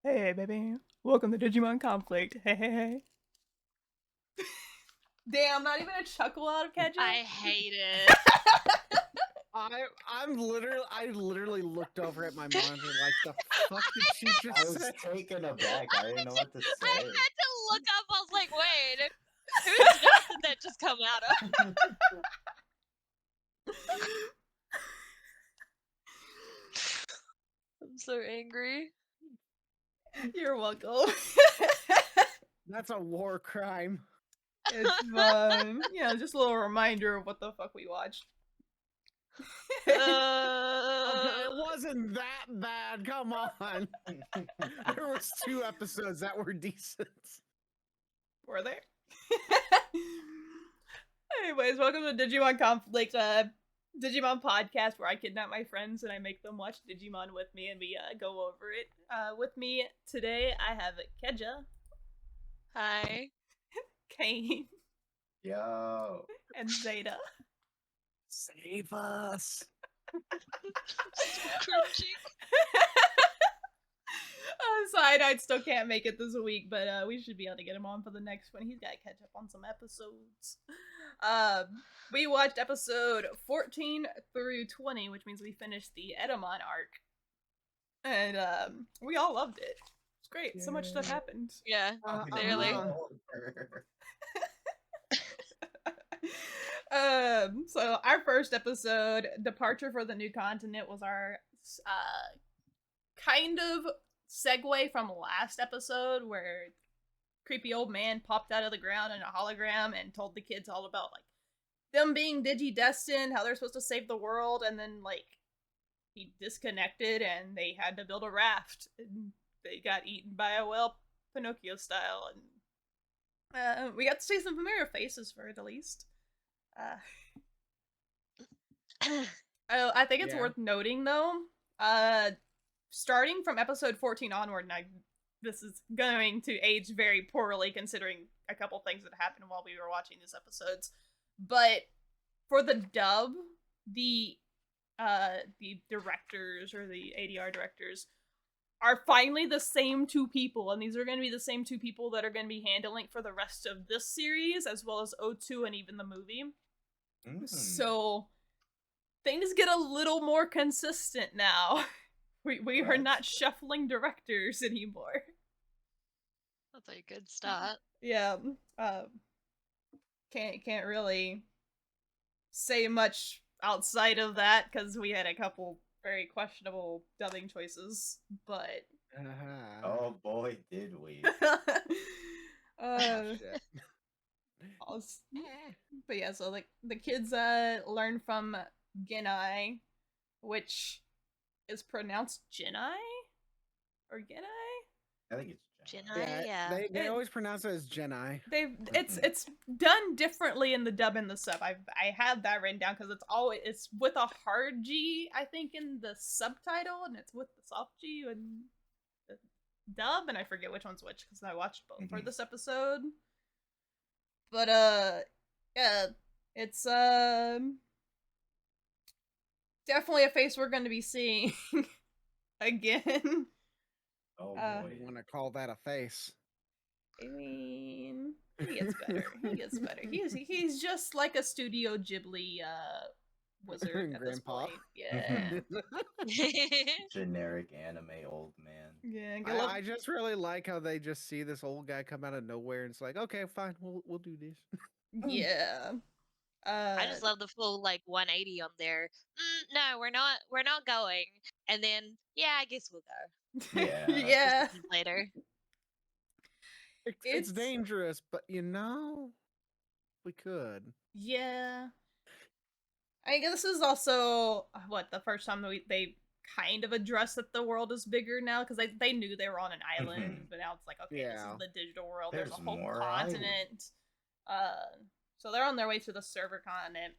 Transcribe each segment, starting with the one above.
Hey, baby. Welcome to Digimon Conflict. Hey. Damn, not even a chuckle out of Keja? I hate it. I literally looked over at my monitor like, the fuck did she just I was say? taken aback. I didn't know what to I say. had to look up. I was like, wait, whose mouth did that just come out of? I'm so angry. You're welcome. That's a war crime. It's fun. Yeah, just a little reminder of what the fuck we watched. It wasn't that bad. Come on. There was 2 episodes that were decent. Were there? Anyways, welcome to Digimon Conflict, Digimon podcast where I kidnap my friends and I make them watch Digimon with me and we go over it. With me today, I have Keja. Hi. Kain. Yo. And Zeta. Save us. So cringy. Cyanide still can't make it this week, but we should be able to get him on for the next one. He's got to catch up on some episodes. We watched episode 14 through 20, which means we finished the Etamon arc. And we all loved it. It's great. So much stuff happened. Yeah, clearly. So our first episode, Departure for the New Continent, was our kind of segue from last episode where creepy old man popped out of the ground in a hologram and told the kids all about like them being digi-destined, how they're supposed to save the world, and then like he disconnected and they had to build a raft and they got eaten by a whale, Pinocchio style, and we got to see some familiar faces for it at least. I think it's worth noting though, starting from episode 14 onward, and this is going to age very poorly considering a couple things that happened while we were watching these episodes, but for the dub, the directors or the ADR directors are finally the same 2 people, and these are going to be the same 2 people that are going to be handling for the rest of this series, as well as O2 and even the movie. So things get a little more consistent now. We are not shuffling directors anymore. That's a good start. Yeah. Can't really say much outside of that because we had a couple very questionable dubbing choices, but Oh boy, did we. But yeah, so like the kids learn from Genai, which is pronounced Genai or Genai. I think it's Genai, Yeah. They always pronounce it as Genai. It's done differently in the dub and the sub. I have that written down because it's with a hard G, I think, in the subtitle, and it's with the soft G in the dub, and I forget which one's which because I watched both for this episode. But yeah, it's definitely a face we're going to be seeing again. Oh boy. You want to call that a face? I mean, he gets better. He's just like a Studio Ghibli wizard at this Grandpa. point. Yeah. Generic anime old man. Yeah. I just really like how they just see this old guy come out of nowhere and it's like, okay, fine, we'll do this. Yeah. I just love the full like 180 on there. No, we're not going. And then I guess we'll go. Yeah. Yeah. Later. It's dangerous, but we could. Yeah. I guess this is also the first time that they kind of address that the world is bigger now, because they knew they were on an island, but now it's like, okay, this is the digital world. There's a whole continent. So they're on their way to the server continent,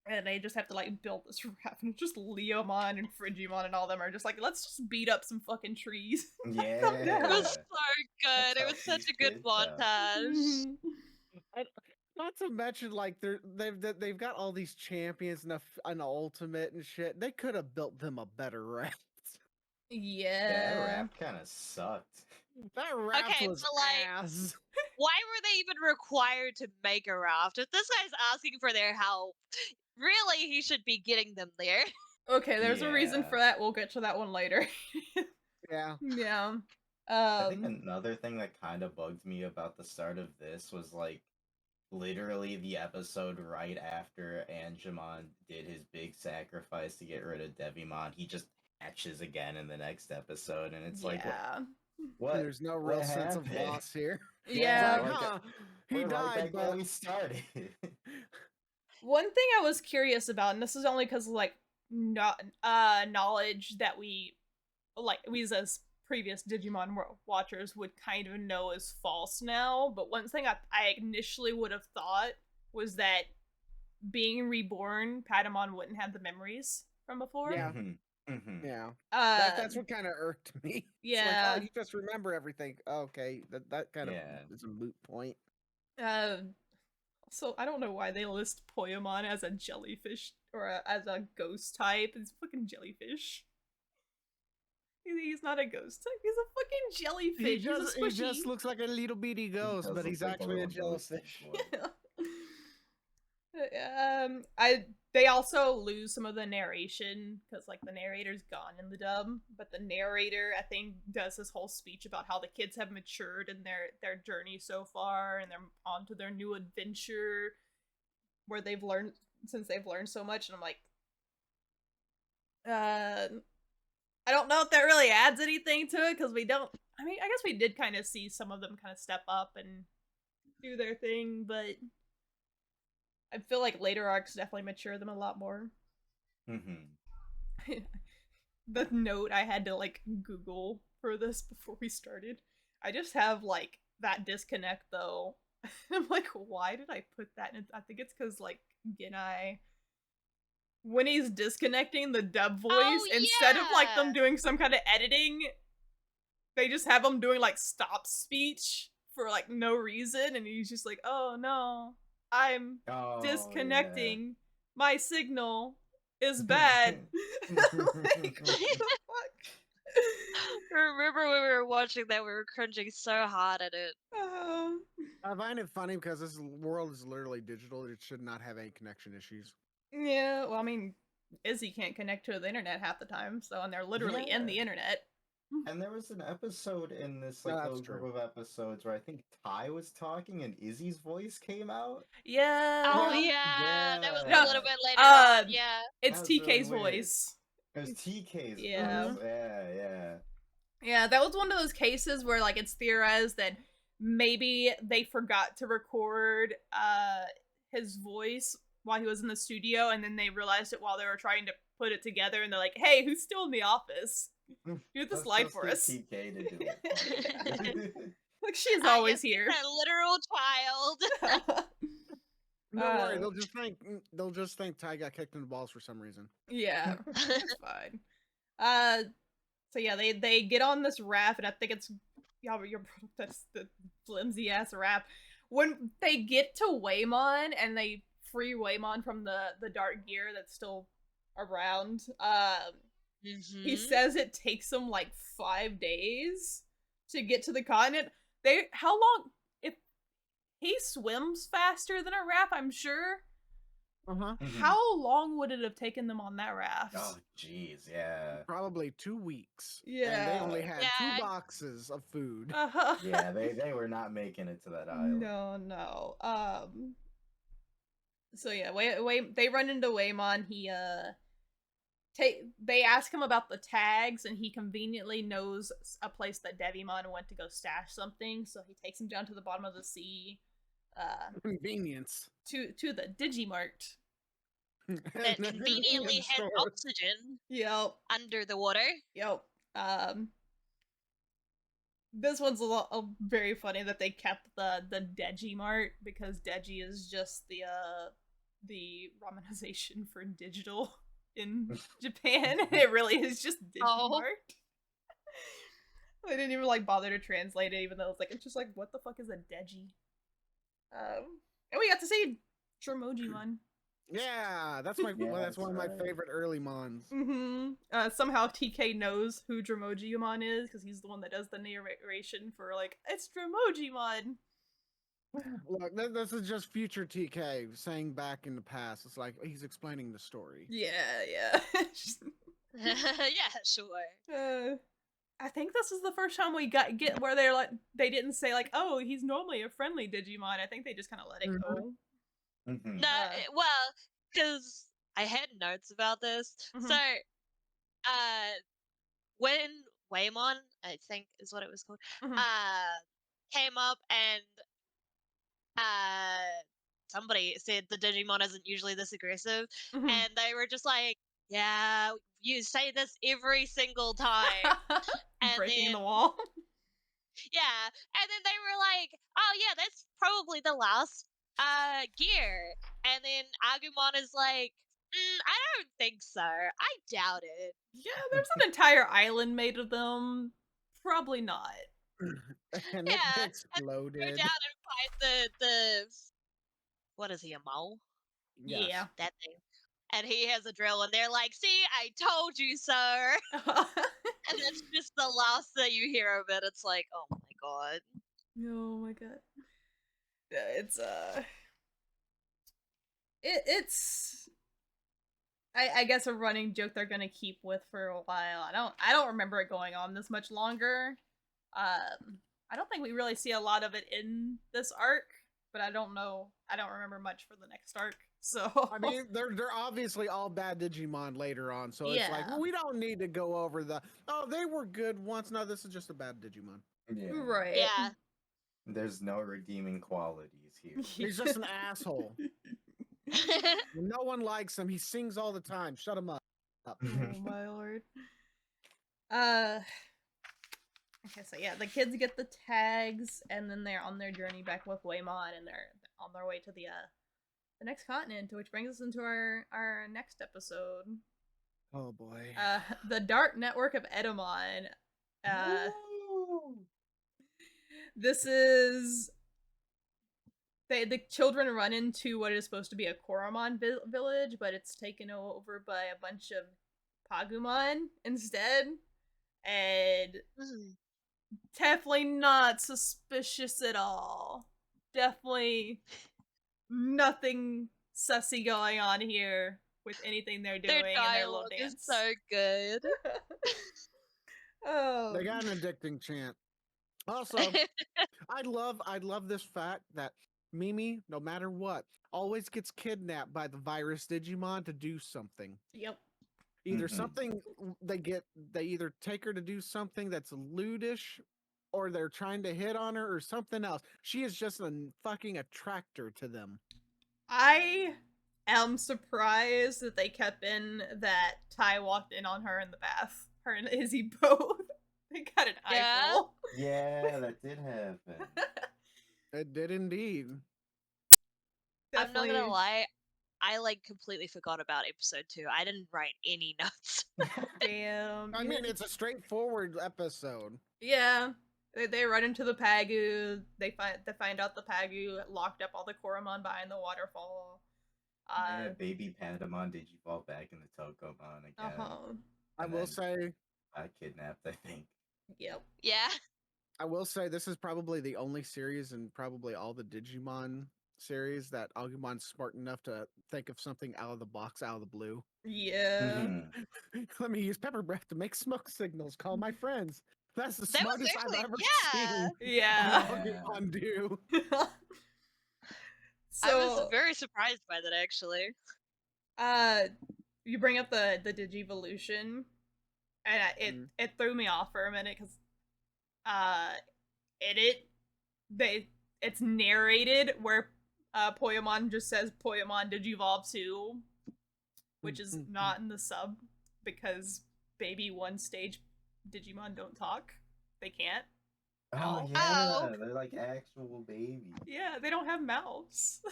and they just have to like build this raft. And just Leomon and Frigimon and all them are just like, let's just beat up some fucking trees. Yeah. It was so good. It was such a good montage. Not to mention, like they've got all these champions and an ultimate and shit. They could have built them a better raft. Yeah, that Yeah. rap kind of sucked. That raft Okay, was but like, ass. why were they even required to make a raft? If this guy's asking for their help, really, he should be getting them there. Okay, there's a reason Yeah. for that. We'll get to that one later. Yeah. Yeah. I think another thing that kind of bugged me about the start of this was like literally the episode right after Angemon did his big sacrifice to get rid of Devimon, he just hatches again in the next episode, and it's like, Yeah. what? And there's no real What sense of happened? loss here. Yeah. It's like, huh, he we're right died, back where but we started. One thing I was curious about, and this is only because like not knowledge that we as previous Digimon watchers would kind of know is false now. But one thing I initially would have thought was that being reborn, Patamon wouldn't have the memories from before. yeah, Mhm. yeah. Uh, That's what kind of irked me. It's like, yeah. oh, you just remember everything. Okay, that kind of Yeah. is a moot point. So I don't know why they list Poyamon as a jellyfish or as a ghost type. It's fucking jellyfish. He's not a ghost type. He's a fucking jellyfish. He just looks like a little bitty ghost, does but look he's like a actually a little ghost jellyfish. They also lose some of the narration because like the narrator's gone in the dub, but the narrator I think does this whole speech about how the kids have matured in their journey so far and they're on to their new adventure where they've learned so much, and I'm like, I don't know if that really adds anything to it because we don't. I mean, I guess we did kind of see some of them kind of step up and do their thing, but I feel like later arcs definitely mature them a lot more. Mm-hmm. The note I had to like Google for this before we started, I just have like that disconnect though. I'm like, why did I put that in? I think it's because like Genai, when he's disconnecting the dub voice, instead of like them doing some kind of editing, they just have him doing like stop speech for like no reason, and he's just like, oh no, I'm disconnecting. My signal is bad. Like, what the fuck? Remember when we were watching that, we were cringing so hard at it. I find it funny because this world is literally digital. It should not have any connection issues. Yeah, well, I mean, Izzy can't connect to the internet half the time, so, and they're literally in the internet. And there was an episode in this like little group of episodes where I think Ty was talking and Izzy's voice came out. Yeah. Oh yeah, that was a little bit later on. Yeah, it's TK's really voice. It was TK's yeah. voice. Yeah. Yeah, that was one of those cases where like it's theorized that maybe they forgot to record his voice while he was in the studio, and then they realized it while they were trying to put it together, and they're like, "Hey, who's still in the office? Do this line for us." TK to do it. Like she's always here. A literal child. Don't worry, they'll just think Ty got kicked in the balls for some reason. Yeah, it's fine. So yeah, they get on this raft, and I think it's that's the flimsy ass raft. When they get to Waymon and they free Waymon from the dark gear that's still around, he says it takes them like 5 days to get to the continent. How long? If he swims faster than a raft, I'm sure. How long would it have taken them on that raft? Oh, jeez, yeah. Probably 2 weeks. Yeah. And they only had 2 boxes of food. Yeah, they were not making it to that island. No. So yeah, they run into Waymon. They ask him about the tags, and he conveniently knows a place that Devimon went to go stash something. So he takes him down to the bottom of the sea. Convenience to the Digimart that conveniently has oxygen. Yep. Under the water. Yep. This one's very funny that they kept the Digimart, because Digi is just the romanization for digital in Japan. It really is just Digimart. They didn't even like bother to translate it, even though it's just like, what the fuck is a Digi? And we got to see Tromojimon. Yeah, that's my Yeah, that's one of my right. favorite early mons. Somehow TK knows who Dromojimon is because he's the one that does the narration for like it's Dromojimon. Look, this is just future TK saying back in the past. It's like he's explaining the story. Yeah. Yeah, sure. I think this is the first time we get where they didn't say like, oh, he's normally a friendly Digimon. I think they just kind of let it go. No, well, because I had notes about this. So, when Waymon, I think is what it was called, came up and somebody said the Digimon isn't usually this aggressive, and they were just like, yeah, you say this every single time. And breaking then the wall. yeah, and then they were like, oh yeah, that's probably the last gear. And then Agumon is like, I don't think so. I doubt it. Yeah, there's an entire island made of them. Probably not. And it Yeah, and exploded. go down and fight the what is he, a mole? Yes. Yeah. That thing. And he has a drill, and they're like, see, I told you, sir. And that's just the last that you hear of it. It's like, oh my god. Oh my god. It's it's I guess a running joke they're gonna keep with for a while. I don't remember it going on this much longer. I don't think we really see a lot of it in this arc, but I don't know. I don't remember much for the next arc. So I mean, they're obviously all bad Digimon later on, so it's like, well, we don't need to go over they were good once. No, this is just a bad Digimon. Yeah. Right. Yeah. There's no redeeming qualities here. He's just an asshole. No one likes him. He sings all the time. Shut him up. Oh my lord. Okay, so yeah, the kids get the tags, and then they're on their journey back with Waymon, and they're on their way to the next continent, which brings us into our next episode. Oh boy. The Dark Network of Etamon. This is the children run into what is supposed to be a Koromon village, but it's taken over by a bunch of Pagumon instead, and definitely not suspicious at all. Definitely nothing sussy going on here with anything they're doing. Their in their little dialogue dance. is so good. Oh, they got an addicting chant. Also, I love this fact that Mimi, no matter what, always gets kidnapped by the virus Digimon to do something. Yep. Either something they either take her to do something that's lewdish, or they're trying to hit on her, or something else. She is just a fucking attractor to them. I am surprised that they kept in that Ty walked in on her in the bath. Her and Izzy both. They got an eyeball. Yeah, that did happen. It did indeed. Definitely. I'm not gonna lie, I completely forgot about episode 2. I didn't write any notes. Damn. I mean, it's a straightforward episode. Yeah. They run into the Pagu. They find out the Pagu locked up all the Koromon behind the waterfall. Yeah, baby Pandamon Digivolve back in the Tokomon again. I will say, kidnapped, I think. Yep. Yeah. I will say this is probably the only series in probably all the Digimon series that Agumon's smart enough to think of something out of the box, out of the blue. Yeah. Let me use pepper breath to make smoke signals. Call my friends. That's the smartest I've ever seen. Yeah. Pokemon do. So, I was very surprised by that, actually. You bring up the Digivolution, and it threw me off for a minute because, it's narrated where Poyamon just says Poyamon Digivolve 2, which is not in the sub because baby 1 stage Digimon don't talk. They can't. Oh yeah, they're like actual babies. Yeah, they don't have mouths.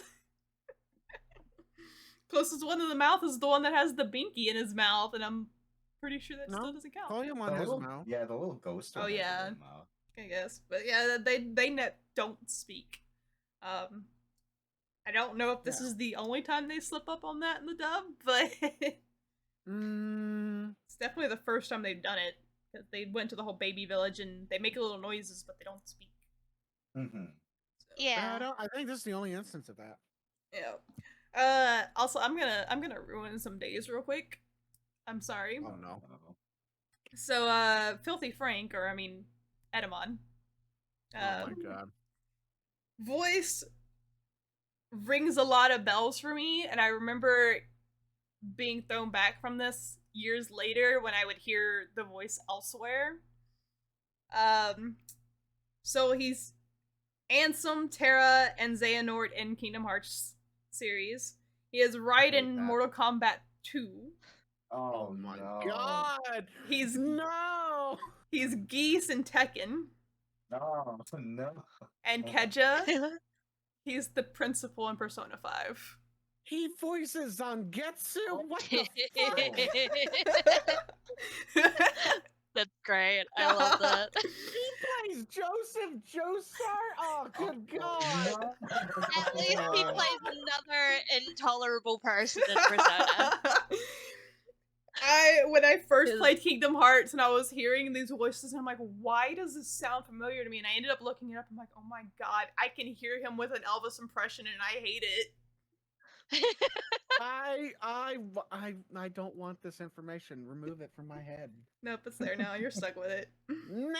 Closest one to the mouth is the one that has the binky in his mouth, and I'm pretty sure that still doesn't count. Poyamon has a mouth. Yeah, the little ghost one. Oh yeah, has a mouth. I guess, but yeah, they don't speak. I don't know if this is the only time they slip up on that in the dub, but it's definitely the first time they've done it. Because they went to the whole baby village and they make little noises, but they don't speak. Mm-hmm. So, Yeah. I think this is the only instance of that. yeah. Also, I'm gonna ruin some days real quick. I'm sorry. Oh no. So, Filthy Frank, or I mean, Etamon. Oh my god. Voice rings a lot of bells for me, and I remember being thrown back from this years later when I would hear the voice elsewhere. So he's Ansem, Terra, and Xehanort in Kingdom Hearts series. He is right in Mortal Kombat 2. Oh my no. god! He's no! He's Geese in Tekken. No. And Keja, he's the principal in Persona 5. He voices Zangetsu? What the fuck? That's great. I love that. He plays Joseph Joestar? Oh, good god! No. At least he plays another intolerable person in Persona. When I first played Kingdom Hearts and I was hearing these voices, and I'm like, why does this sound familiar to me? And I ended up looking it up. I'm like, oh my god, I can hear him with an Elvis impression, and I hate it. I don't want this information. Remove it from my head. Nope, it's there now. You're stuck with it. No!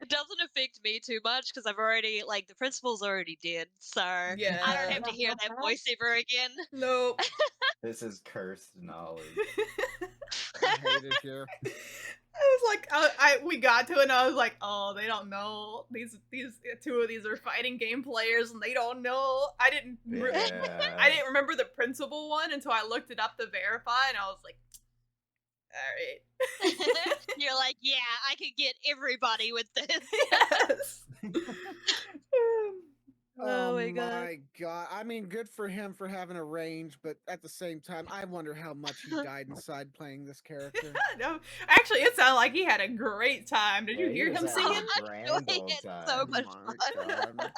It doesn't affect me too much because I've already, like, the principal's already dead, so yeah. I don't have to hear that voice ever again. Nope. This is cursed knowledge. I hate it here. I was like, we got to it, and I was like, oh, they don't know. These two of these are fighting game players, and they don't know. I didn't remember the principal one until I looked it up to verify, and I was like, all right. You're like, yeah, I could get everybody with this. Yes. Oh my god. I mean, good for him for having a range, but at the same time, I wonder how much he died inside playing this character. No, actually, it sounded like he had a great time. Did you hear him singing? He had so much fun.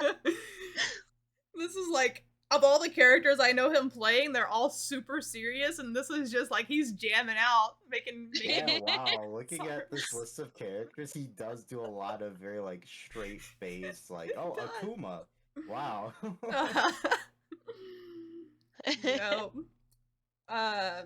This is like, of all the characters I know him playing, they're all super serious, and this is just like he's jamming out, making Yeah, wow. Looking at this list of characters, he does do a lot of very like straight face, like, oh, Akuma. Wow. Nope. I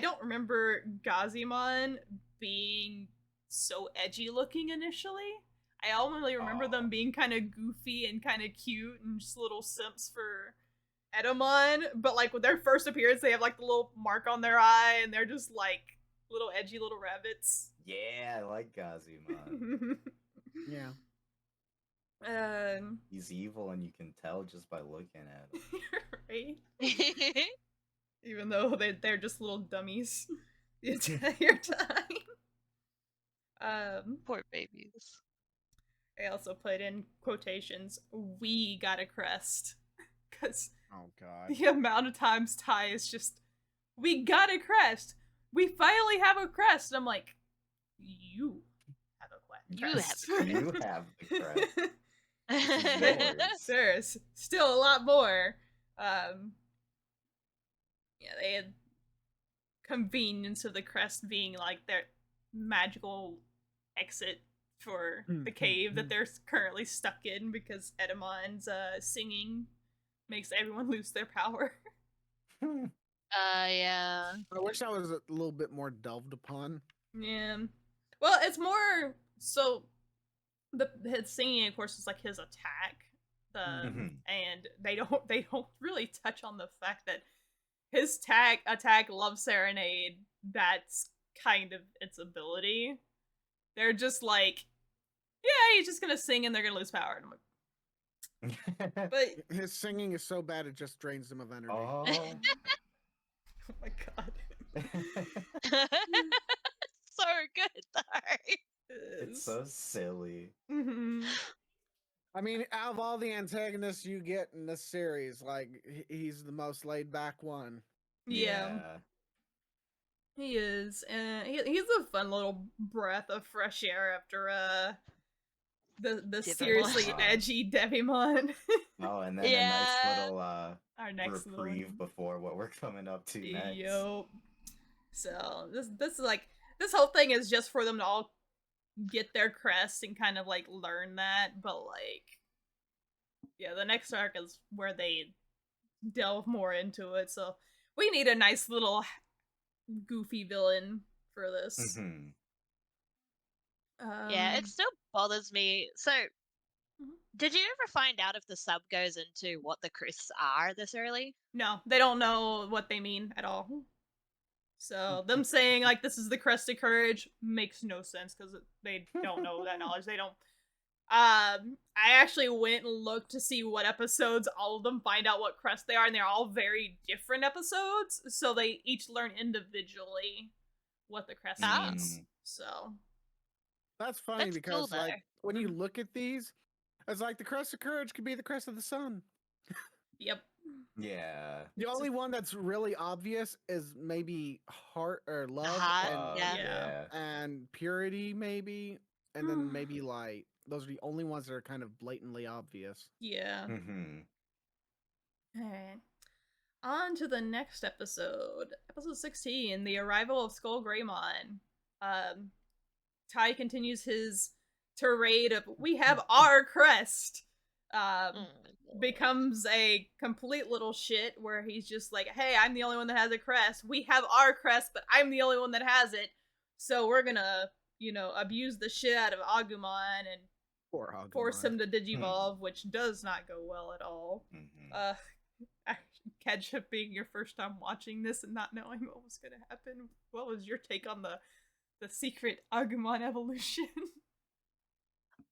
don't remember Gazimon being so edgy looking initially. I only remember them being kind of goofy and kind of cute and just little simps for Etamon. But like with their first appearance, they have like the little mark on their eye, and they're just like little edgy little rabbits. Yeah, I like Gazimon. Yeah. He's evil, and you can tell just by looking at him. Right? Even though they're just little dummies the entire time. Poor babies. I also put in quotations, we got a crest. Because the amount of times Ty is just, we got a crest. We finally have a crest. And I'm like, you have a crest. You have the crest. There's still a lot more. Yeah, they had convenience of the crest being like their magical exit for the cave that they're currently stuck in because Etamon's singing makes everyone lose their power. Yeah. I wish that was a little bit more delved upon. Yeah. Well, it's more so his singing, of course, is like his attack. And they don't really touch on the fact that his attack Love Serenade, that's kind of its ability. They're just like, yeah, he's just gonna sing and they're gonna lose power. And I'm like, but his singing is so bad it just drains him of energy. Oh, oh my god. So good though. It's so silly. I mean, out of all the antagonists you get in this series, like, he's the most laid back one. Yeah. He is. And he's a fun little breath of fresh air after the Digimon. seriously edgy Devimon. Oh, and then a nice little Our next reprieve little... before what we're coming up to next. Yup. So this is like, this whole thing is just for them to all get their crest and kind of like learn that, but like, yeah, the next arc is where they delve more into it. So we need a nice little goofy villain for this. Mm-hmm. Yeah, it still bothers me. So, did you ever find out if the sub goes into what the crests are this early? No, they don't know what they mean at all. So them saying like this is the crest of courage makes no sense because they don't know that knowledge. They don't. I actually went and looked to see what episodes all of them find out what crest they are, and they're all very different episodes. So they each learn individually what the crest means. So that's funny That's because cool, like when you look at these, it's like the crest of courage could be the crest of the sun. Yep. Yeah. The only one that's really obvious is maybe heart or love and purity, maybe, and then maybe light. Those are the only ones that are kind of blatantly obvious. Yeah. Mm-hmm. Alright. On to the next episode. Episode 16, The Arrival of Skull Greymon. Ty continues his tirade of we have our crest. Becomes a complete little shit where he's just like, hey, I'm the only one that has a crest. We have our crest, but I'm the only one that has it. So we're gonna, abuse the shit out of Agumon and force him to digivolve, which does not go well at all. Keja, being your first time watching this and not knowing what was gonna happen, what was your take on the secret Agumon evolution?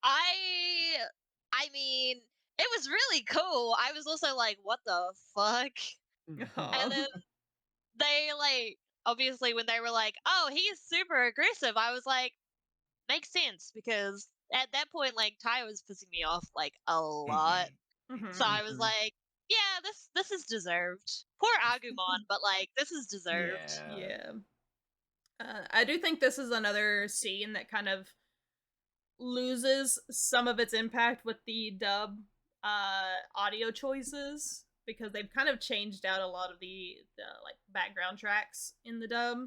I mean, it was really cool. I was also like, what the fuck? And then they like, obviously when they were like, oh, he's super aggressive, I was like, makes sense, because at that point, like, Ty was pissing me off like a lot. So I was like, yeah, this is deserved. Poor Agumon, but like, this is deserved. Yeah. I do think this is another scene that kind of loses some of its impact with the dub audio choices, because they've kind of changed out a lot of the like background tracks in the dub,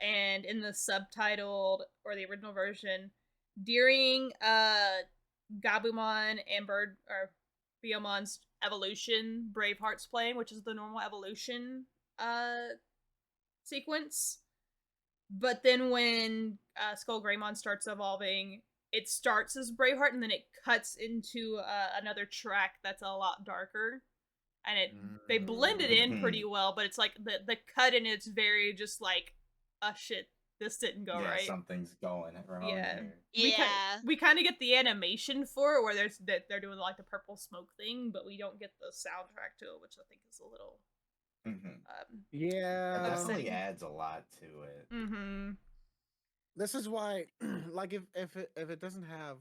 and in the subtitled or the original version during Gabumon and Bird or Biomon's evolution, Braveheart's playing, which is the normal evolution sequence. But then when Skull Greymon starts evolving, it starts as Braveheart and then it cuts into another track that's a lot darker. And they blend it in pretty well, but it's like the cut in it's very just like, oh shit, this didn't go right. Something's going wrong here. We kind of get the animation for it where they're doing like the purple smoke thing, but we don't get the soundtrack to it, which I think is a little it definitely adds a lot to it. This is why, like, if it doesn't have,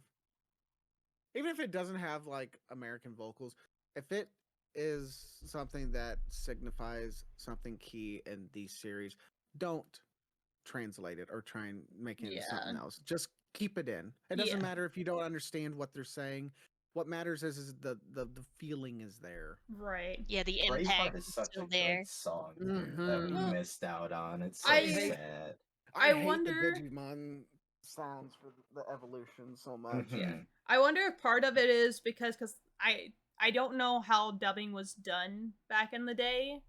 even if it doesn't have like American vocals, if it is something that signifies something key in these series, don't translate it or try and make it into something else. Just keep it in. It doesn't matter if you don't understand what they're saying. What matters is the feeling is there. Right. Yeah, the impact is such still a there. good song that we missed out on. It's so sad. I hate the Digimon sounds for the evolution so much. Yeah. I wonder if part of it is because I don't know how dubbing was done back in the day,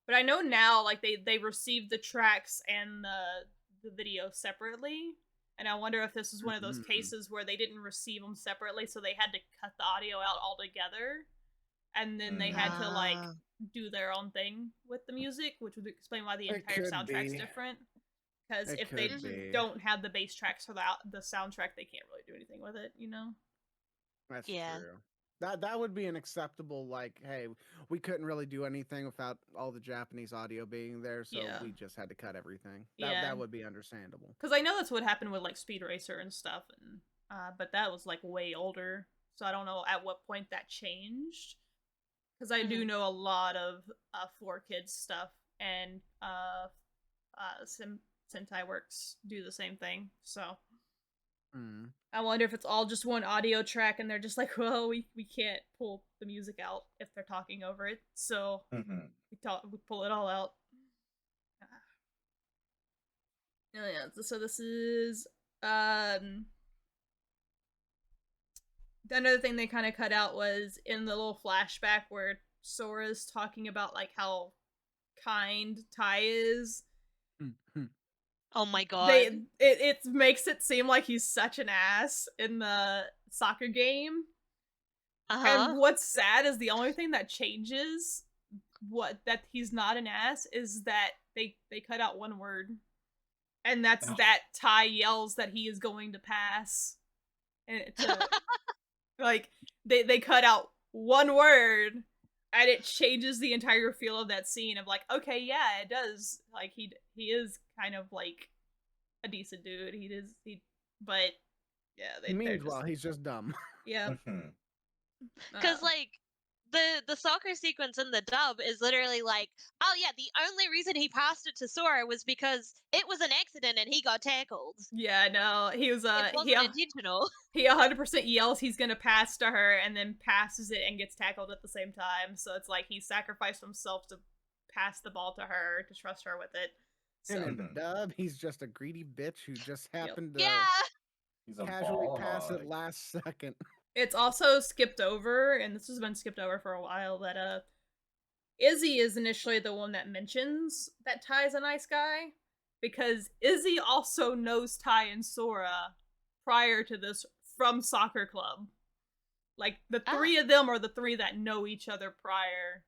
but I know now like they received the tracks and the video separately, and I wonder if this is one of those cases where they didn't receive them separately, so they had to cut the audio out altogether, and then they had to like do their own thing with the music, which would explain why the entire soundtrack's different. Because if they don't have the bass tracks for the soundtrack, they can't really do anything with it, That's true. That would be an acceptable, like, hey, we couldn't really do anything without all the Japanese audio being there, so we just had to cut everything. That would be understandable. Because I know that's what happened with like Speed Racer and stuff, and but that was like way older, so I don't know at what point that changed. Because I do know a lot of 4Kids stuff and Sentai Works do the same thing, so I wonder if it's all just one audio track and they're just like, well, we can't pull the music out if they're talking over it, so we pull it all out. Oh, yeah, so this is another thing they kind of cut out was in the little flashback where Sora's talking about like how kind Tai is. Oh my god. It makes it seem like he's such an ass in the soccer game. And what's sad is the only thing that changes that he's not an ass is that they cut out one word. And that's that Tai yells that he is going to pass. And like they cut out one word and it changes the entire feel of that scene of like, okay, yeah, it does. Like he is kind of like a decent dude. But yeah, meanwhile he's just dumb. Yeah. Because like the soccer sequence in the dub is literally like, oh yeah, the only reason he passed it to Sora was because it was an accident and he got tackled. Yeah, no, he was it wasn't intentional. He 100% yells he's gonna pass to her and then passes it and gets tackled at the same time. So it's like he sacrificed himself to pass the ball to her, to trust her with it. So. And in the dub, he's just a greedy bitch who just happened to he's a casually pass hog. it last second. It's also skipped over, and this has been skipped over for a while, that Izzy is initially the one that mentions that Ty's a nice guy, because Izzy also knows Ty and Sora prior to this from soccer club. Like, the three of them are the three that know each other prior,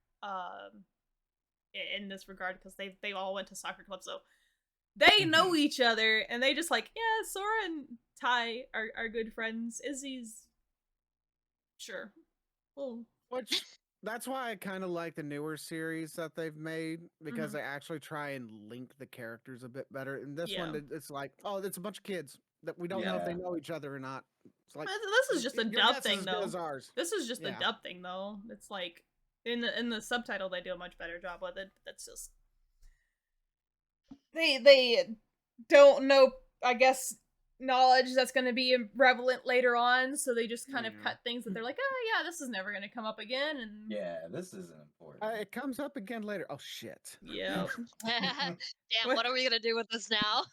in this regard, because they all went to soccer club, so they know each other, and they just like, yeah, Sora and Ty are good friends. Izzy's... Sure. Well, which that's why I kind of like the newer series that they've made, because they actually try and link the characters a bit better. In this one, it's like, oh, it's a bunch of kids that we don't know if they know each other or not. It's like, this is just a dub thing, though. This is just a dub thing, though. It's like in the subtitle they do a much better job with it. That's just they don't know, I guess, knowledge that's going to be prevalent later on, so they just kind of cut things that they're like, oh yeah, this is never going to come up again, and yeah, this isn't important. It comes up again later. Oh shit. Yeah. Damn, what are we gonna do with this now?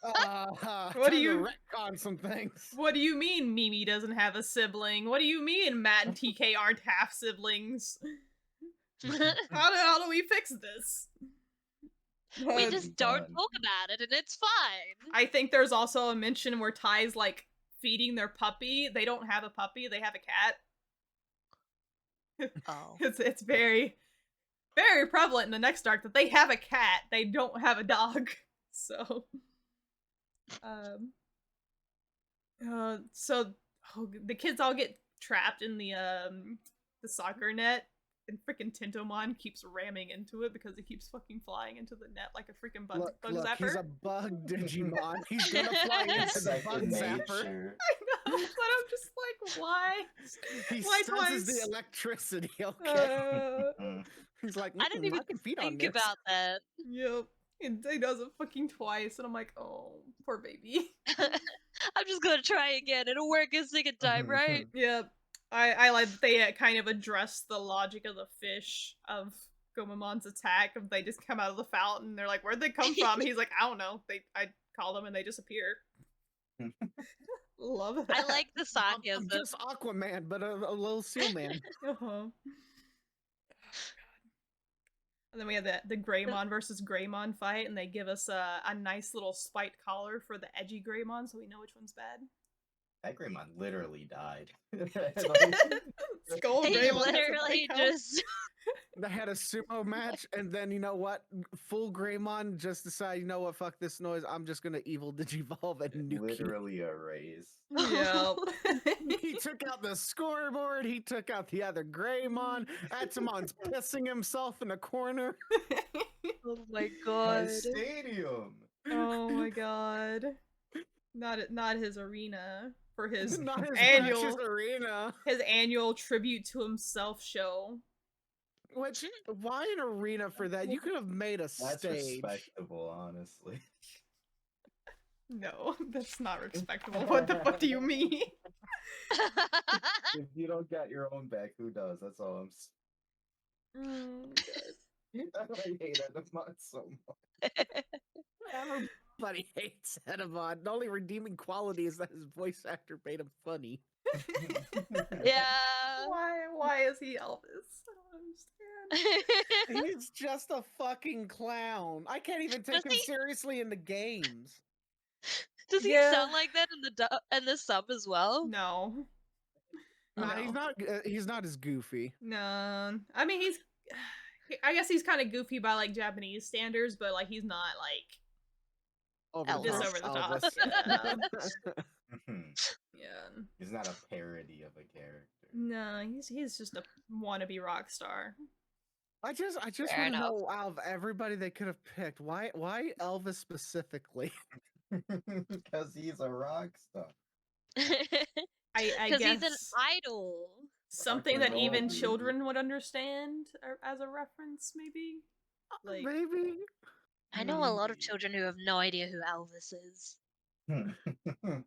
What do you retcon some things? What do you mean Mimi doesn't have a sibling? What do you mean Matt and TK aren't half siblings? How do we fix this? We just don't talk about it, and it's fine. I think there's also a mention where Ty's like feeding their puppy. They don't have a puppy; they have a cat. Oh, it's very, very prevalent in the next arc that they have a cat. They don't have a dog. So, the kids all get trapped in the soccer net. And freaking Tintomon keeps ramming into it because he keeps fucking flying into the net like a freaking bug zapper. He's a bug Digimon. He's gonna fly into the bug zapper. I know, but I'm just like, why? He senses the electricity, okay? He's like, I didn't even think about that. Yep. And he does it fucking twice, and I'm like, oh, poor baby. I'm just gonna try again. It'll work a second time, right? Yep. I like that they kind of address the logic of the fish of Gomamon's attack. They just come out of the fountain. They're like, where'd they come from? He's like, I don't know. I call them and they disappear. Love that. I like the sarcasm. I'm just Aquaman, but a little seal man. And then we have the Greymon versus Greymon fight, and they give us a nice little spiked collar for the edgy Greymon, so we know which one's bad. That Greymon literally died. Skull he Greymon literally just... They had a sumo match, and then, you know what? Full Greymon just decided, you know what? Fuck this noise. I'm just gonna evil Digivolve and nuke literally a raise. Yeah. He took out the scoreboard. He took out the other Greymon. Etamon's pissing himself in a corner. Oh my god. My stadium. Oh my god. Not his arena. For his arena. His annual tribute to himself show. Which, why an arena for that? You could have made a stage. That's respectable, honestly. No, that's not respectable. What the fuck do you mean? If you don't got your own back, who does? That's all I'm saying. I hate Etamon so much. Everybody hates Etamon. The only redeeming quality is that his voice actor made him funny. Yeah. Why is he Elvis? I don't understand. He's just a fucking clown. I can't even take him seriously in the games. Does he Yeah. sound like that in the sub as well? No. Nah, No. he's not as goofy. No. I mean, I guess he's kind of goofy by like Japanese standards, but like he's not like Over the just top over the top. Elvis. Yeah. He's not a parody of a character. No, he's just a wannabe rock star. I just Fair want to enough. know, out of everybody they could have picked, why Elvis specifically? Because he's a rock star. I Because guess he's an idol. something Rock that and even roll, children would understand as a reference, maybe. Like, Maybe. I know a lot of maybe. children who have no idea who Elvis is. I don't know.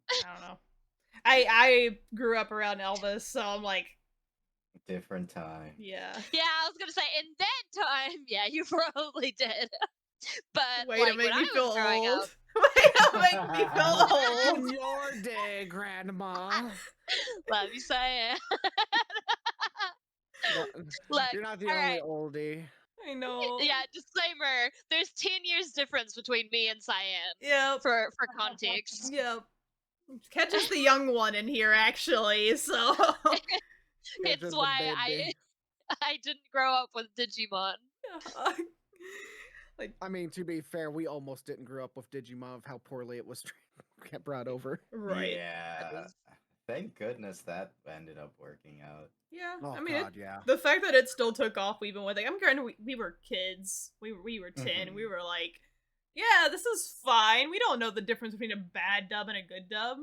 I grew up around Elvis, so I'm like, Different time. yeah. Yeah, I was gonna say in that time, yeah, you probably did. But Way like to make when me I feel was growing old. up, Way to make me feel old. In your day, Grandma. love you, Cyan. Look, You're not the all only right. oldie. I know. Yeah, disclaimer. There's 10 years difference between me and Cyan. Yep. For context. Yep. Keja's the young one in here, actually, so. You're It's just a why baby. I didn't grow up with Digimon. Like, I mean, to be fair, we almost didn't grow up with Digimon of how poorly it was brought over. right. Yeah. Thank goodness that ended up working out. Yeah. Oh I mean, God, yeah. the fact that it still took off even with it. I'm granted we were kids. We were 10. Mhm. We were like, yeah, this is fine. We don't know the difference between a bad dub and a good dub.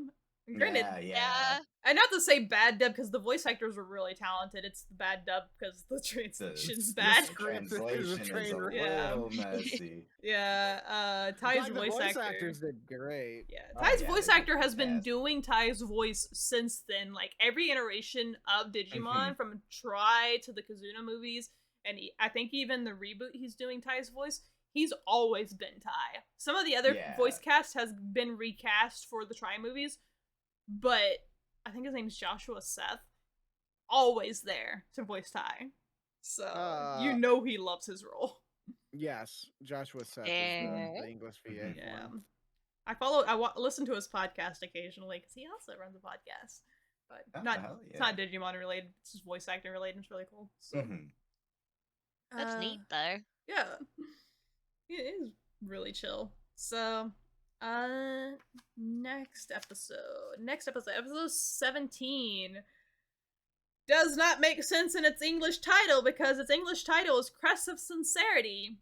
And granted, Yeah. and not to say bad dub because the voice actors were really talented. It's the bad dub because the translation's bad. the script is a Translation is train a wreck. little messy. Yeah, Ty's But the voice actor. actors did great. Yeah, Oh, Ty's yeah, voice they did actor has been fantastic. doing Ty's voice since then. Like every iteration of Digimon, from Try to the Kazuna movies, and I think even the reboot, he's doing Ty's voice. He's always been Ty. Some of the other voice cast has been recast for the Try movies, but I think his name's Joshua Seth. Always there to voice Ty. So you know he loves his role. Yes, Joshua Seth is the English VA Yeah. form. I listen to his podcast occasionally because he also runs a podcast, but it's not Digimon related. It's just voice acting related. It's really cool. So, That's neat though. Yeah, it is really chill. So, next episode, episode 17 does not make sense in its English title because its English title is Crest of Sincerity.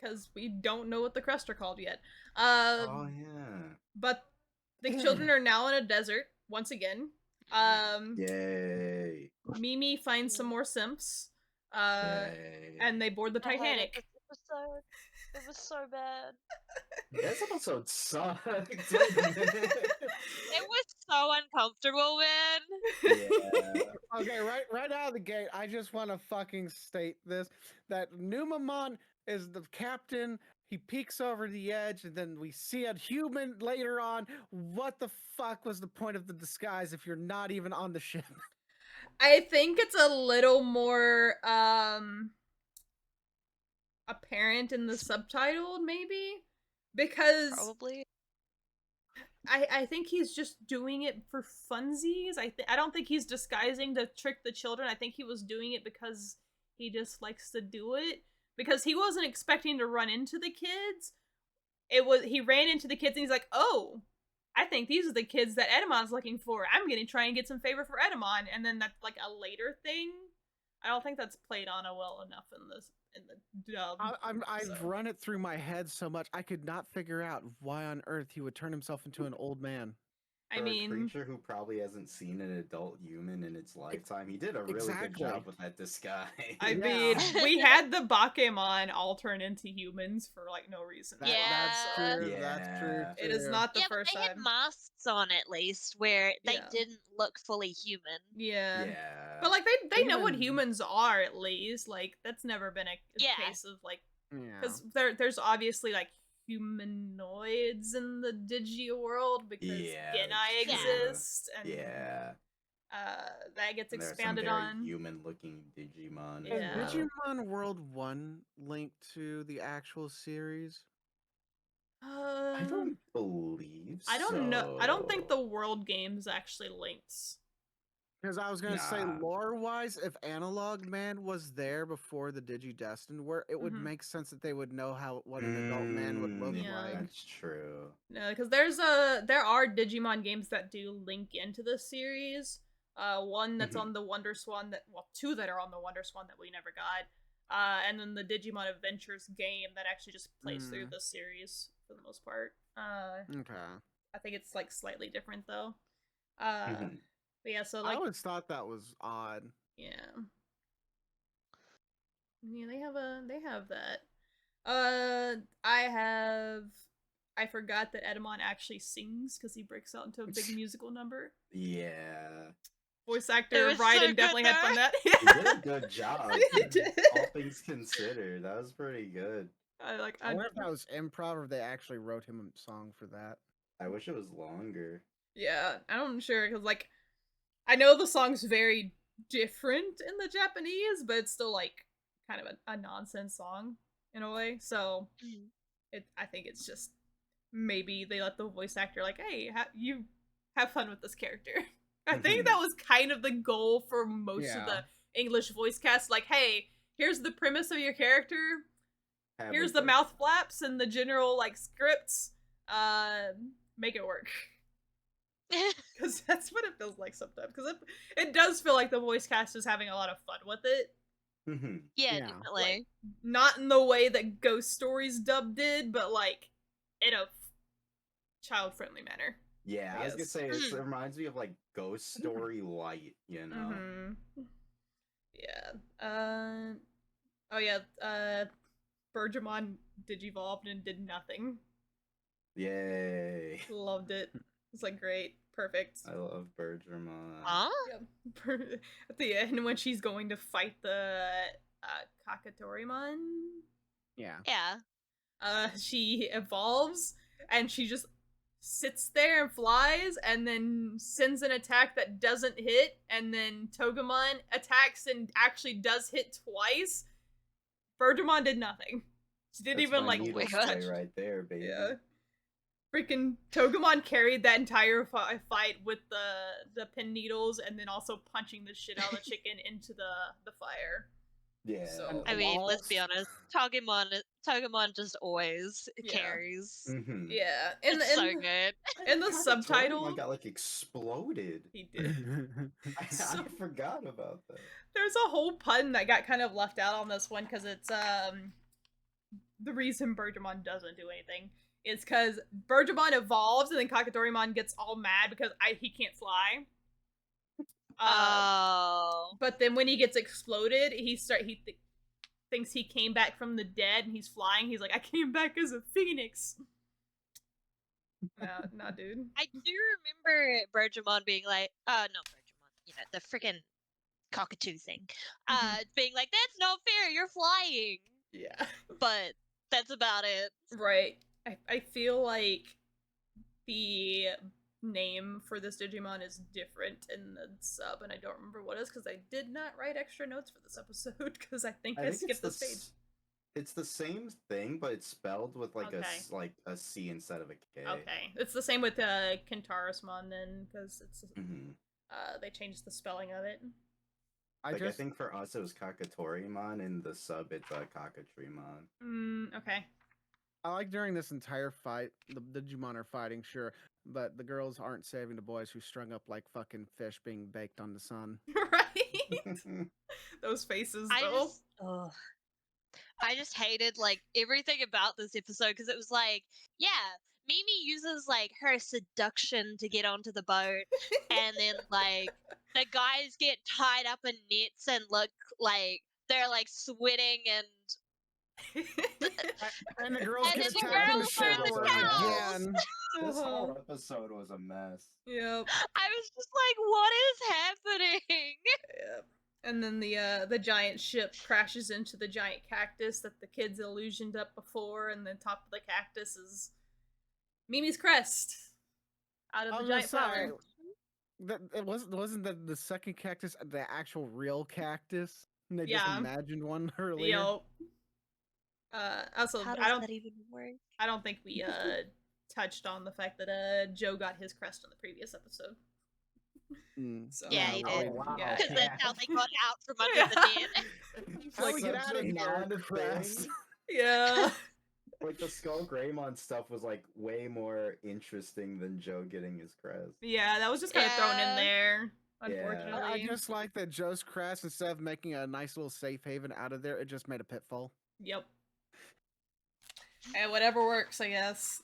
Because we don't know what the Crest are called yet. Oh yeah. But the children are now in a desert once again. Yay. Mimi finds some more simps. Yay. And they board the Titanic. It was so bad. This episode sucked. It was so uncomfortable, man. Yeah. Okay, right out of the gate, I just want to fucking state this: that Numamon is the captain. He peeks over the edge, and then we see a human later on. What the fuck was the point of the disguise if you're not even on the ship? I think it's a little more apparent in the subtitled, maybe, because Probably. I think he's just doing it for funsies. I don't think he's disguising to trick the children. I think he was doing it because he just likes to do it. Because he wasn't expecting to run into the kids. He ran into the kids and he's like, oh, I think these are the kids that Etamon's looking for. I'm gonna try and get some favor for Etamon. And then that's like a later thing. I don't think that's played on well enough in the dub. I've run it through my head so much I could not figure out why on earth he would turn himself into an old man. I For a mean, creature who probably hasn't seen an adult human in its lifetime, he did a really good Exactly. job with that disguise. I Yeah. mean, we had the Bakemon all turn into humans for like no reason. That, as well, That's Yeah. so true. That's true Yeah. it is too. not the Yeah, but first they had time. masks on at least where they Yeah. didn't look fully human. Yeah. Yeah. But like they know what Even- humans are at least. Like that's never been a Yeah. case of like Yeah. because there's obviously like humanoids in the Digi world because Yeah, Genai that's true. exist and Yeah. that gets And there are some expanded very on. human-looking Digimon Is Yeah. as well. Digimon World 1 linked to the actual series? I don't believe I don't know. I don't think so. the world games actually links. Because I was gonna say, Nah. lore-wise, if Analog Man was there before the Digidestined were, it would Mhm. make sense that they would know what an adult man would look Yeah. like. That's true. No, because there are Digimon games that do link into the series. One that's on the Wonder Swan two that are on the Wonder Swan that we never got. And then the Digimon Adventures game that actually just plays through the series for the most part. Okay. I think it's like slightly different though. Mhm. But yeah, so I like always thought that was odd. yeah. Yeah, they have that. I forgot that Etamon actually sings because he breaks out into a big musical number. Yeah. Voice It actor was so Raiden good, definitely had fun though. that. He did a good job. He did. All things considered, that was pretty good. I wonder if that was improv or they actually wrote him a song for that. I wish it was longer. Yeah, I'm sure because like I know the song's very different in the Japanese, but it's still like kind of a nonsense song in a way. So I think it's just maybe they let the voice actor like, hey, you have fun with this character. I think that was kind of the goal for most of the English voice cast. Like, hey, here's the premise of your character. Here's the mouth flaps and the general like scripts. Make it work. Because that's what it feels like sometimes. Because it does feel like the voice cast is having a lot of fun with it. Yeah, Yeah. definitely. Like, not in the way that Ghost Stories dub did, but like in a child-friendly manner. Yeah, I was gonna say it reminds me of like Ghost Story Light, you know. Yeah. Oh yeah. Bergamon digivolved and did nothing. Yay! Loved it. It's like great, perfect. I love Bergermon. Huh? Yeah. At the end, when she's going to fight the Kakatorimon. Yeah. Yeah. She evolves and she just sits there and flies and then sends an attack that doesn't hit and then Togemon attacks and actually does hit twice. Bergamon did nothing. She didn't That's even my like needle touch. spray right there, baby. Yeah. Freaking Togemon carried that entire fight with the pin needles and then also punching the shit out of the chicken into the fire. Yeah. So, I mean, let's be honest. Togemon just always carries. Yeah. It's so good. In the subtitle, got like exploded. He did. I forgot about that. There's a whole pun that got kind of left out on this one because it's the reason Bergamon doesn't do anything is because Bergamon evolves and then Kakatorimon gets all mad because he can't fly. But then when he gets exploded, he thinks he came back from the dead and he's flying. He's like, I came back as a phoenix. Nah, dude. I do remember Bergamon being like, not Bergamon, you know, the freaking cockatoo thing. Being like, that's not fair, you're flying. Yeah. But that's about it. Right. I feel like the name for this Digimon is different in the sub, and I don't remember what it is because I did not write extra notes for this episode because I think I skipped this page. It's the same thing, but it's spelled with like a C instead of a K. Okay, it's the same with Kentaurusmon then because it's they changed the spelling of it. I think for us it was Kakatorimon, in the sub it's Kakatrimon. Okay. I like during this entire fight, the Digimon are fighting, sure, but the girls aren't saving the boys who strung up like fucking fish being baked on the sun. Right? Those faces, though. I just hated like everything about this episode because it was like, yeah, Mimi uses like her seduction to get onto the boat, and then like the guys get tied up in nets and look like they're like sweating and And the girls and get then the attacked in the girls are in the shower towels. again. This whole Uh-huh. episode was a mess. Yep. I was just like, what is happening? Yep. And then the giant ship crashes into the giant cactus that the kids illusioned up before, and the top of the cactus is Mimi's crest out of I the was giant gonna say, flower. that it wasn't that the second cactus the actual real cactus? And they just Yeah. imagined one earlier. Yep. Also, How does that even work? I don't think we touched on the fact that Joe got his crest in the previous episode. So, Yeah, he did. wow. Yeah. Because that's how they got out from under Yeah. the net. How do we get Such out of a here? non-thing. Yeah. Like the Skull Greymon stuff was like way more interesting than Joe getting his crest. Yeah, that was just kind of thrown in Yeah. there. Yeah. Unfortunately. I just like that Joe's crest, instead of making a nice little safe haven out of there, it just made a pitfall. Yep. And whatever works, I guess.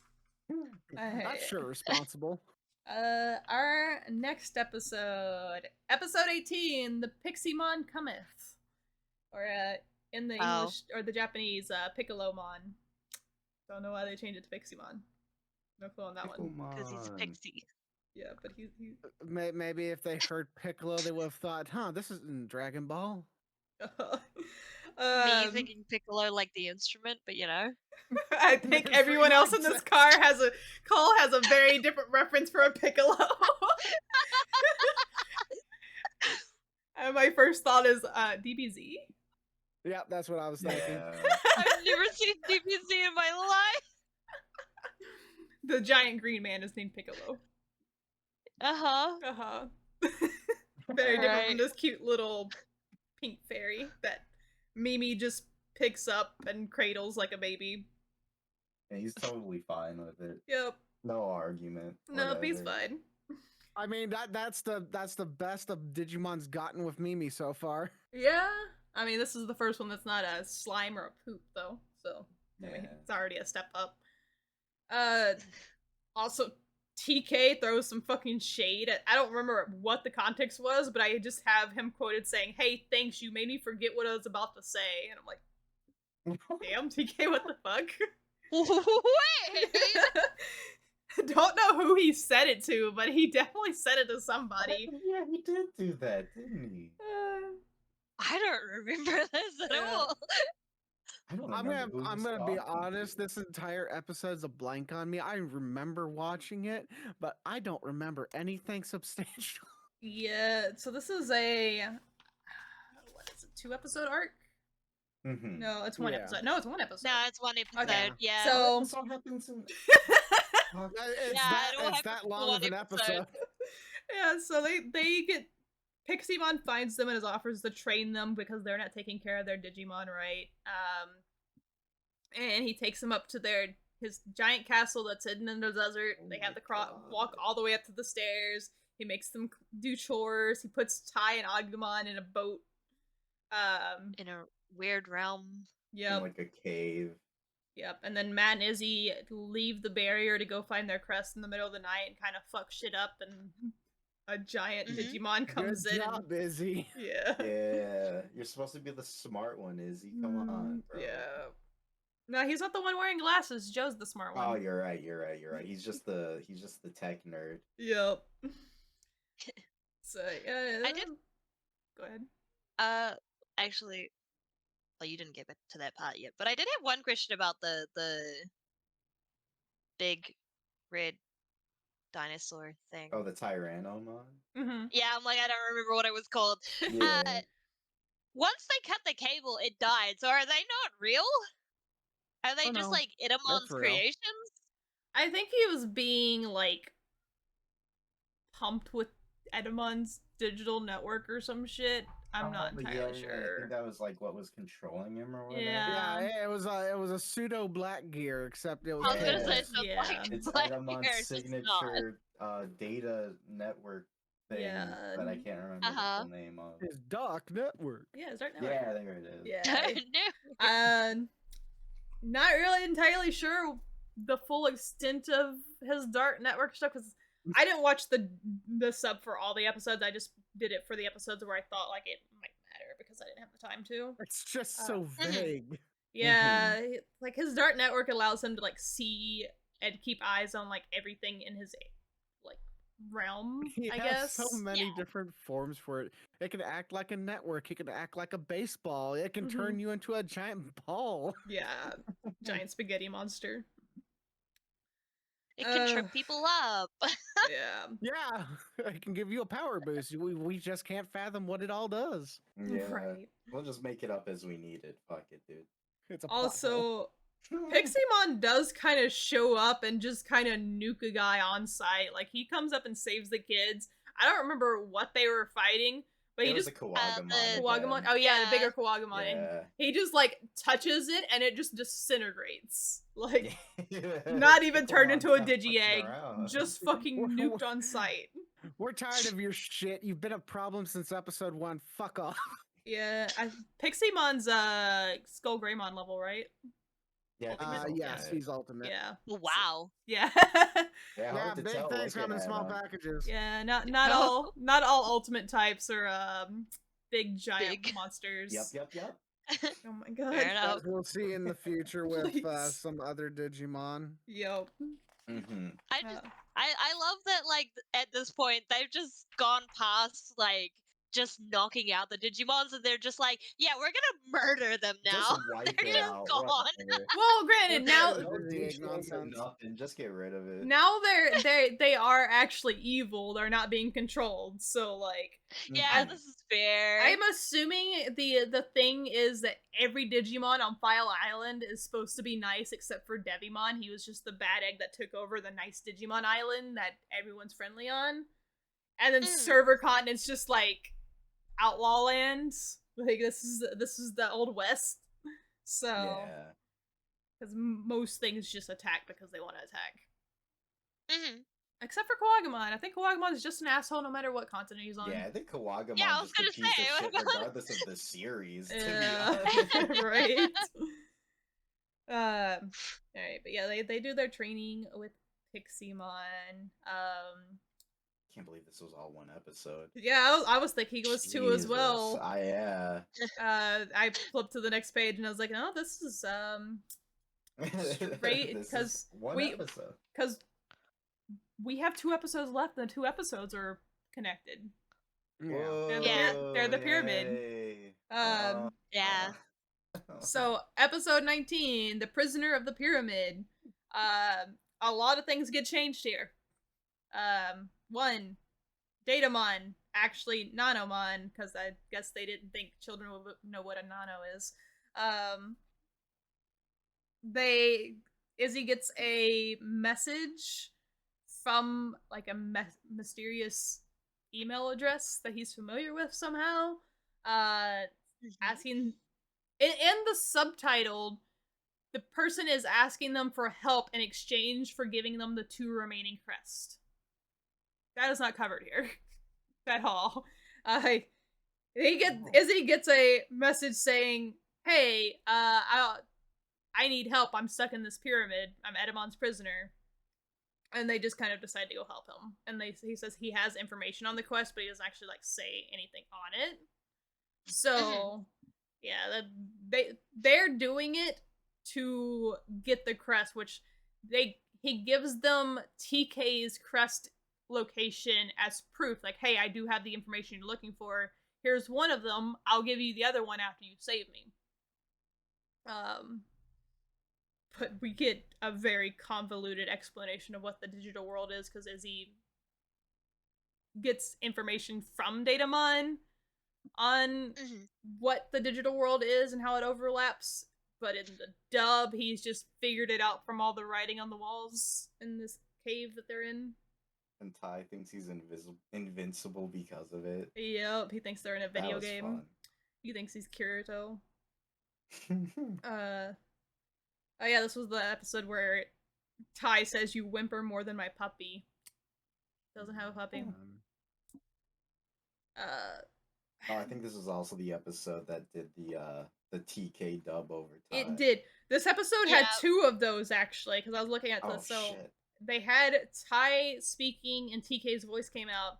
That's sure responsible. Our next episode, episode 18, the Pixie-mon cometh, or in the English or the Japanese, Piccolomon. Don't know why they changed it to Pixie-mon. No clue on that one. Because he's a pixie. Yeah, but he Maybe if they heard Piccolo, they would have thought, "Huh, this isn't Dragon Ball." Me thinking Piccolo like the instrument, but you know. I think everyone else in this call has a very different reference for a Piccolo. And my first thought is DBZ. Yeah, that's what I was thinking. I've never seen DBZ in my life. The giant green man is named Piccolo. Uh-huh. Very different from this cute little pink fairy that Mimi just picks up and cradles like a baby. And he's totally fine with it. Yep. No argument. No, he's whatever. fine. I mean, that's the best of Digimon's gotten with Mimi so far. Yeah. I mean, this is the first one that's not a slime or a poop, though. So, I mean, it's already a step up. Also, TK throws some fucking shade at, I don't remember what the context was, but I just have him quoted saying, "Hey, thanks, you made me forget what I was about to say." And I'm like, damn, TK, what the fuck? Wait! Don't know who he said it to, but he definitely said it to somebody. Yeah, he did do that, didn't he? I don't remember this at all. I don't I'm remember who gonna was be talking honest. to. This entire episode's a blank on me. I remember watching it, but I don't remember anything substantial. Yeah, so this is a what is it? 2-episode arc? Mhm. No, it's one Yeah. episode. No, it's one episode. No, it's one episode. Okay. Yeah. So This all happens in. It's it'll that happen long one of an episode. yeah, so they get Pixie-mon finds them and offers to train them because they're not taking care of their Digimon right. And he takes them up to his giant castle that's hidden in the desert. Oh They have to my walk all the way up to the stairs. He makes them do chores. He puts Tai and Agumon in a boat. In a weird realm. Yep. In like a cave. Yep, and then Matt and Izzy leave the barrier to go find their crest in the middle of the night and kind of fuck shit up, and a giant Digimon comes Good in. job, Izzy. Yeah. Yeah, you're supposed to be the smart one, Izzy. Come on, bro. Yeah. No, he's not the one wearing glasses. Joe's the smart one. Oh, you're right. He's just the tech nerd. Yep. So yeah. I did. Go ahead. Actually, well, you didn't get to that part yet, but I did have one question about the big red dinosaur thing. Oh, the Tyrannomon. Mm-hmm. Yeah, I'm like, I don't remember what it was called. Yeah. Once they cut the cable, it died. So are they not real? Are they just no. like Etamon's real. creations? I think he was being like pumped with Edamon's digital network or some shit. I'm not entirely I sure. think that was like what was controlling him or whatever. Yeah. Yeah, it was a pseudo Black Gear, except it was. I was gonna say chaos. something Yeah. like It's Black Etamon's Mirror, just not. signature data network thing Yeah. that I can't remember Uh-huh. the full name of. His Dark Network. Yeah, it's right now. Yeah, there it is. Yeah. No. Not really entirely sure the full extent of his Dark Network stuff because I didn't watch the sub for all the episodes. I just did it for the episodes where I thought like it might matter because I didn't have the time to. It's just so vague. Yeah, like his Dark Network allows him to like see and keep eyes on like everything in his like realm. I guess so many different forms for it. It can act like a network. It can act like a baseball. It can turn you into a giant ball. Yeah, giant spaghetti monster. It can trip people up. Yeah, it can give you a power boost. We just can't fathom what it all does. Yeah, right. We'll just make it up as we need it. Fuck it, dude. It's a also. Piximon does kind of show up and just kind of nuke a guy on site. Like, he comes up and saves the kids. I don't remember what they were fighting, but he was just... a Kawagamon. Kawagamon? Oh, yeah, the bigger Kawagamon. Yeah. And he just, like, touches it and it just disintegrates. Like, not even turned into a Digi-Egg. Just fucking nuked on site. We're tired of your shit. You've been a problem since episode 1. Fuck off. Yeah, Piximon's Skull Greymon level, right? Yeah, yes, he's ultimate. Yeah. Wow. Yeah. Yeah, big things come in small packages. Yeah, not all ultimate types are big giant monsters. Yep. Oh my god. Fair enough. As we'll see in the future with some other Digimon. Yep. I love that, like, at this point they've just gone past like just knocking out the Digimons, and they're just like, yeah, we're gonna murder them now. Just wipe they're it just out. gone. Well, granted, now nothing. Just get rid of it. now they are actually evil. They're not being controlled. So like, yeah, this is fair. I'm assuming the thing is that every Digimon on File Island is supposed to be nice, except for Devimon. He was just the bad egg that took over the nice Digimon island that everyone's friendly on. And then Server Continent's just like outlaw land. Like this is the old west. So because most things just attack because they want to attack. Except for Kawagamon. I think Kawagamon is just an asshole no matter what continent he's on. Yeah, I think Kawagamon I was just a piece of shit regardless of the series, to be honest. Right. Alright, but yeah, they do their training with Piximon. Can't believe this was all one episode. Yeah, I was thinking it was two as well. I flipped to the next page and I was like, oh, this is straight because we have 2 episodes left and 2 episodes are connected. They're the pyramid. So episode 19, the prisoner of the pyramid. A lot of things get changed here. 1, Datamon, actually Nanomon, because I guess they didn't think children would know what a nano is. Izzy gets a message from like a mysterious email address that he's familiar with somehow, asking in the subtitle, the person is asking them for help in exchange for giving them the 2 remaining crests. That is not covered here at all. Izzy gets a message saying, "Hey, I need help. I'm stuck in this pyramid. I'm Etamon's prisoner." And they just kind of decide to go help him. And he says he has information on the quest, but he doesn't actually like say anything on it. So yeah, they're doing it to get the crest, which he gives them TK's crest location as proof, like, hey, I do have the information you're looking for. Here's one of them. I'll give you the other one after you save me. But we get a very convoluted explanation of what the digital world is because Izzy gets information from Datamon on what the digital world is and how it overlaps. But in the dub, he's just figured it out from all the writing on the walls in this cave that they're in. And Ty thinks he's invincible because of it. Yep, he thinks they're in a video game. Fun. He thinks he's Kirito. Oh yeah, this was the episode where Ty says you whimper more than my puppy. Doesn't have a puppy. I think this was also the episode that did the TK dub over time. It did. This episode Yeah. had 2 of those actually, because I was looking at Oh this. So shit. they had Tai speaking and TK's voice came out,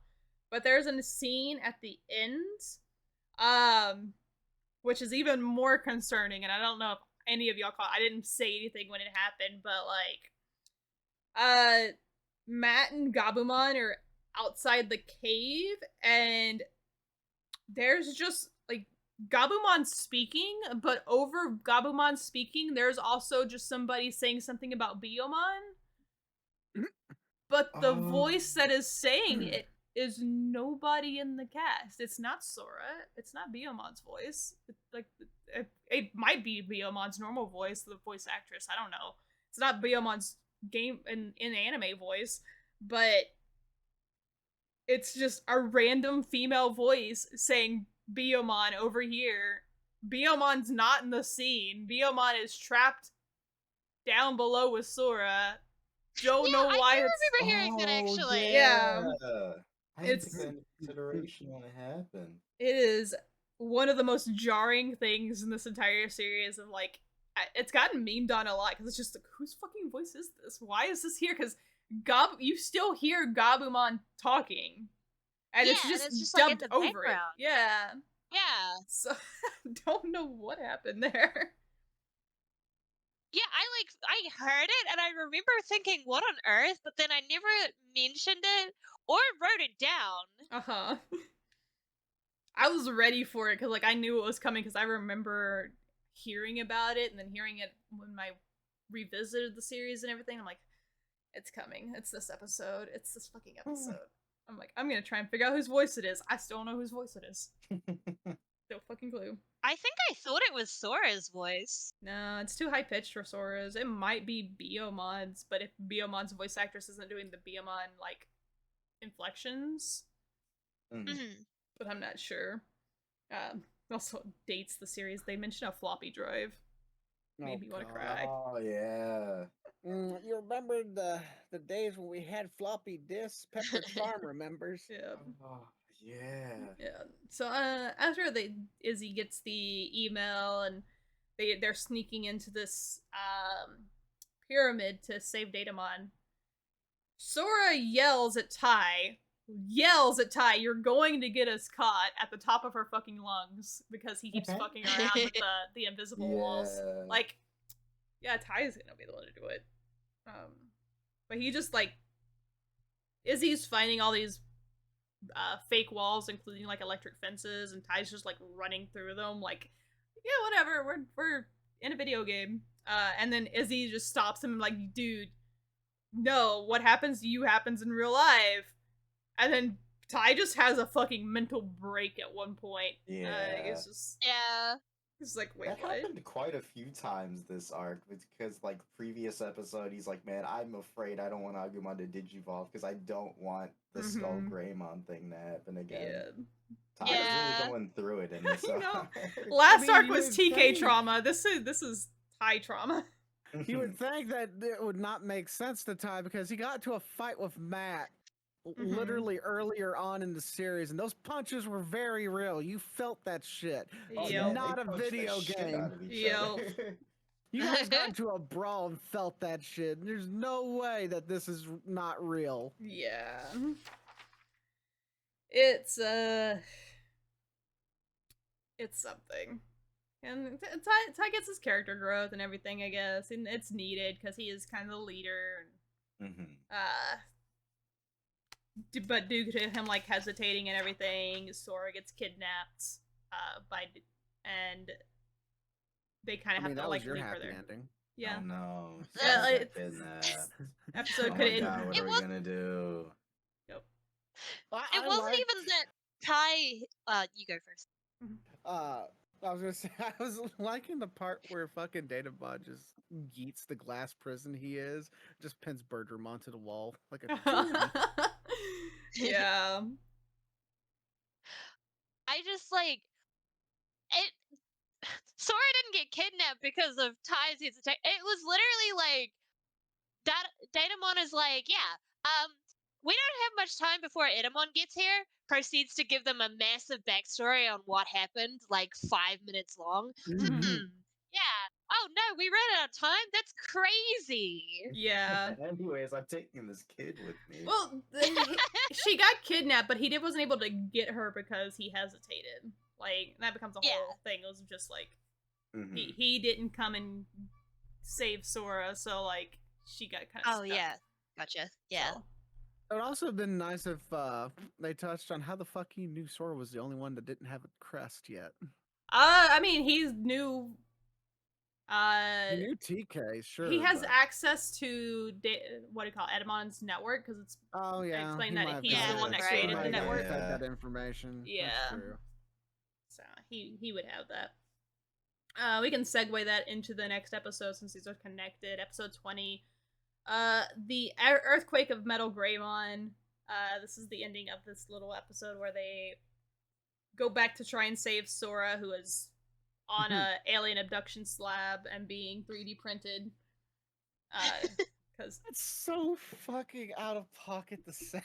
but there's a scene at the end, which is even more concerning. And I don't know if any of y'all caught. I didn't say anything when it happened, but Matt and Gabumon are outside the cave, and there's just like Gabumon speaking, but over Gabumon speaking, there's also just somebody saying something about Biyomon. But the voice that is saying it is nobody in the cast. It's not Sora. It's not Biyomon's voice. It might be Biyomon's normal voice, the voice actress. I don't know. It's not Biyomon's game in anime voice, but it's just a random female voice saying Biyomon over here. Biyomon's not in the scene. Biyomon is trapped down below with Sora. Don't know why I do it's. remember hearing that actually. Yeah. I didn't It's- take that into consideration when it happened. It is one of the most jarring things in this entire series of like it's gotten memed on a lot because it's just like, whose fucking voice is this? Why is this here? Because you still hear Gabumon talking, and Yeah, it's and just it's just, like, in dubbed the over background. it. Yeah. Yeah. So don't know what happened there. Yeah, I heard it and I remember thinking, what on earth? But then I never mentioned it or wrote it down. Uh-huh. I was ready for it because like I knew it was coming because I remember hearing about it and then hearing it when I revisited the series and everything. I'm like, it's coming. It's this episode. It's this fucking episode. I'm like, I'm gonna try and figure out whose voice it is. I still don't know whose voice it is. No fucking clue. I think I thought it was Sora's voice. No, it's too high pitched for Sora's. It might be Biomon's, but if Biomon's voice actress isn't doing the Biomon like inflections, but I'm not sure. Also dates the series. They mention a floppy drive. Made me want to cry. Oh yeah. You remember the days when we had floppy disks? Pepperidge Farm remembers. Yeah. Oh yeah. Yeah. So after Izzy gets the email and they're sneaking into this pyramid to save Datamon, Sora yells at Tai, you're going to get us caught at the top of her fucking lungs because he keeps fucking around with the invisible walls. Like, yeah, Tai is gonna be the one to do it. But he just like Izzy's finding all these fake walls, including like electric fences, and Ty's just like running through them, like, yeah, whatever, we're in a video game. And then Izzy just stops him, like, dude, no, what happens to you happens in real life. And then Ty just has a fucking mental break at one point. Yeah. It's just Yeah. It's like, wait, that what? happened quite a few times this arc because, like, previous episode, he's like, "Man, I'm afraid I don't want Agumon to digivolve because I don't want the Skull Greymon thing to happen again." Yeah. Ty's really going through it in this arc. Last arc was TK trauma. This is Ty trauma. You would think that it would not make sense to Ty because he got to a fight with Matt literally earlier on in the series, and those punches were very real. You felt that shit. Oh, It's yeah, not they a punched the video shit game. out of each other. You guys got into a brawl and felt that shit. There's no way that this is not real. Yeah. It's something. And Ty gets his character growth and everything, I guess, and it's needed because he is kind of the leader. But due to him like hesitating and everything, Sora gets kidnapped and they kind of have to like leave her there. Ending. Yeah. Oh no. Yeah, like, Kidnapped. episode Oh could my end. God, what are we gonna do? Nope. It wasn't even that Ty. You go first. I was gonna say I was liking the part where fucking Datamon just yeets the glass prison he is, just pins Bertram to the wall like a Yeah. I just like it. Sora didn't get kidnapped because of Ty's hesitation. It was literally like Datamon is like, yeah, we don't have much time before Etamon gets here. Proceeds to give them a massive backstory on what happened, like 5 minutes long. Yeah, oh no, we ran out of time? That's crazy. Yeah. Anyways, I'm taking this kid with me. Well, she got kidnapped, but he wasn't able to get her because he hesitated. Like, that becomes a whole thing. It was just like, he didn't come and save Sora, so, like, she got kind of stuck. Yeah. Gotcha. Yeah. So. It would also have been nice if they touched on how the fuck he knew Sora was the only one that didn't have a crest yet. I mean, he's new. He knew TK, sure. He has access to what do you call it, Etamon's network, because it's explained that he's the one that created the network. Fed that information. Yeah, that's true. So he would have that. We can segue that into the next episode since these are connected. Episode 20. The Earthquake of Metal Greymon. This is the ending of this little episode where they go back to try and save Sora, who is on a alien abduction slab and being 3D printed. Because it's so fucking out of pocket to say.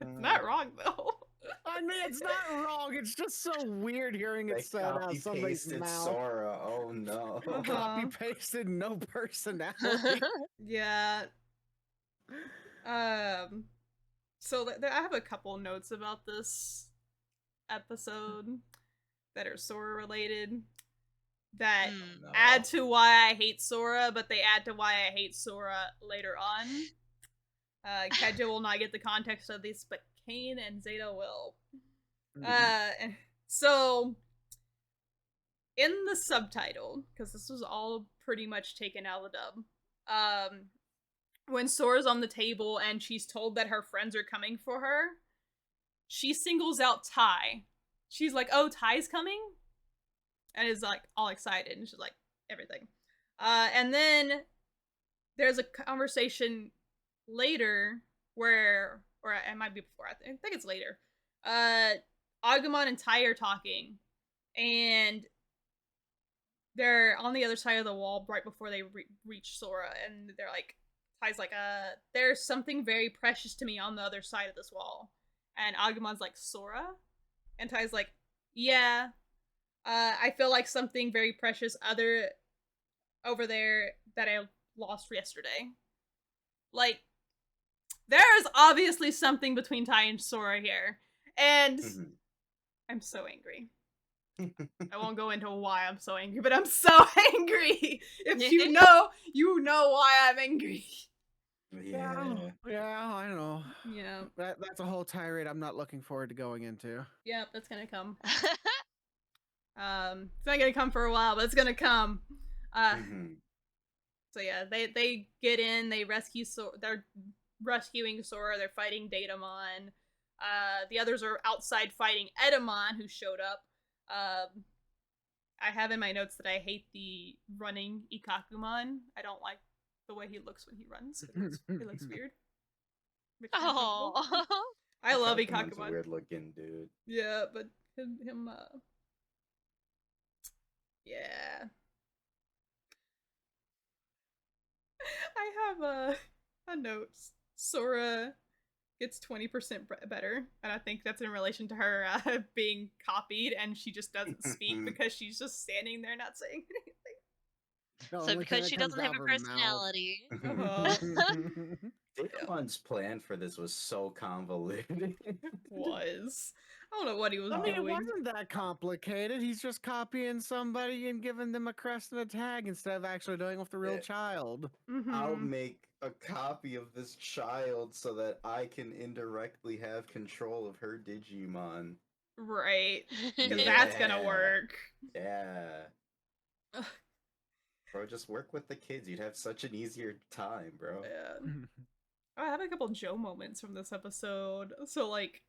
It's not wrong though. I mean, it's not wrong. It's just so weird hearing it said out of somebody's mouth. Sora. Oh no. Copy pasted, no personality. Yeah. So I have a couple notes about this episode that are Sora related that add to why I hate Sora, but they add to why I hate Sora later on. Keja will not get the context of this, but Kain and Zeta will. So, in the subtitle, because this was all pretty much taken out of the dub, when Sora's on the table and she's told that her friends are coming for her, she singles out Ty. She's like, oh, Ty's coming? And is like all excited, and she's like, everything. And then there's a conversation later where, or it might be before, I think it's later. Agumon and Ty are talking, and they're on the other side of the wall right before they reach Sora, and they're like, Ty's like, there's something very precious to me on the other side of this wall. And Agumon's like, Sora? And Ty's like, yeah, I feel like something very precious over there that I lost yesterday. Like, there's obviously something between Ty and Sora here. And I'm so angry. I won't go into why I'm so angry, but I'm so angry! If you know why I'm angry. Yeah, I know. Yeah. That's a whole tirade I'm not looking forward to going into. Yep, that's gonna come. It's not gonna come for a while, but it's gonna come. So yeah, they get in, they rescue they're rescuing Sora, they're fighting Datamon. The others are outside fighting Etamon, who showed up. I have in my notes that I hate the running Ikakumon. I don't like the way he looks when he runs. It looks weird. Oh, I love Ikakumon. A weird looking dude. Yeah, but him yeah. I have a note. Sora gets 20% better, and I think that's in relation to her being copied, and she just doesn't speak because she's just standing there not saying anything. So because she doesn't have a personality. Damon's plan for this was so convoluted. It was. I don't know what he was doing. It wasn't that complicated. He's just copying somebody and giving them a crest and a tag instead of actually doing it with the real child. I'll make a copy of this child so that I can indirectly have control of her Digimon. Right. Because that's gonna work. Yeah. Bro, just work with the kids. You'd have such an easier time, bro. Yeah. I have a couple Joe moments from this episode. So, like,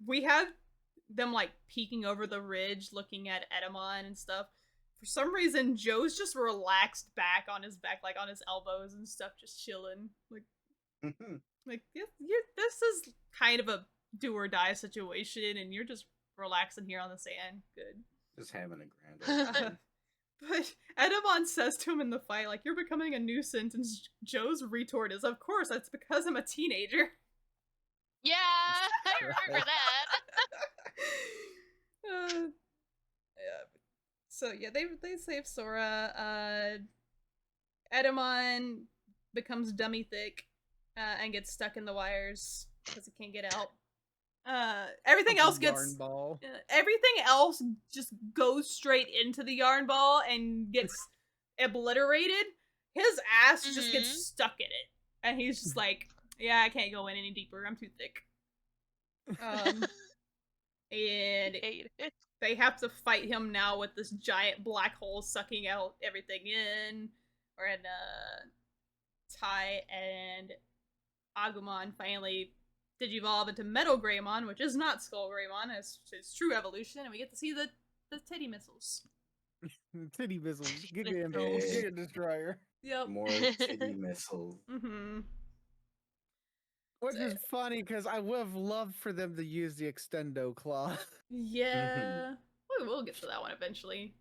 we have them, like, peeking over the ridge, looking at Etamon and stuff. For some reason, Joe's just relaxed back on his back, like, on his elbows and stuff, just chilling. Like, this is kind of a do-or-die situation, and you're just relaxing here on the sand. Good. Just having a grand old time. But Etamon says to him in the fight, like, you're becoming a nuisance, and Joe's retort is, of course, that's because I'm a teenager. Yeah, I remember that. Yeah. So yeah, they save Sora. Etamon becomes dummy thick and gets stuck in the wires because he can't get out. Everything else yarn gets ball. everything else just goes straight into the yarn ball and gets obliterated. His ass just gets stuck in it, and he's just like, "Yeah, I can't go in any deeper. I'm too thick." And they have to fight him now with this giant black hole sucking out everything in. And Tai and Agumon finally digivolve into Metal Greymon, which is not Skull Greymon, as his true evolution, and we get to see the titty missiles. Titty missiles. Giga Destroyer. Yep. More titty missiles. Mm-hmm. Which is funny because I would have loved for them to use the extendo claw. Yeah. We'll get to that one eventually.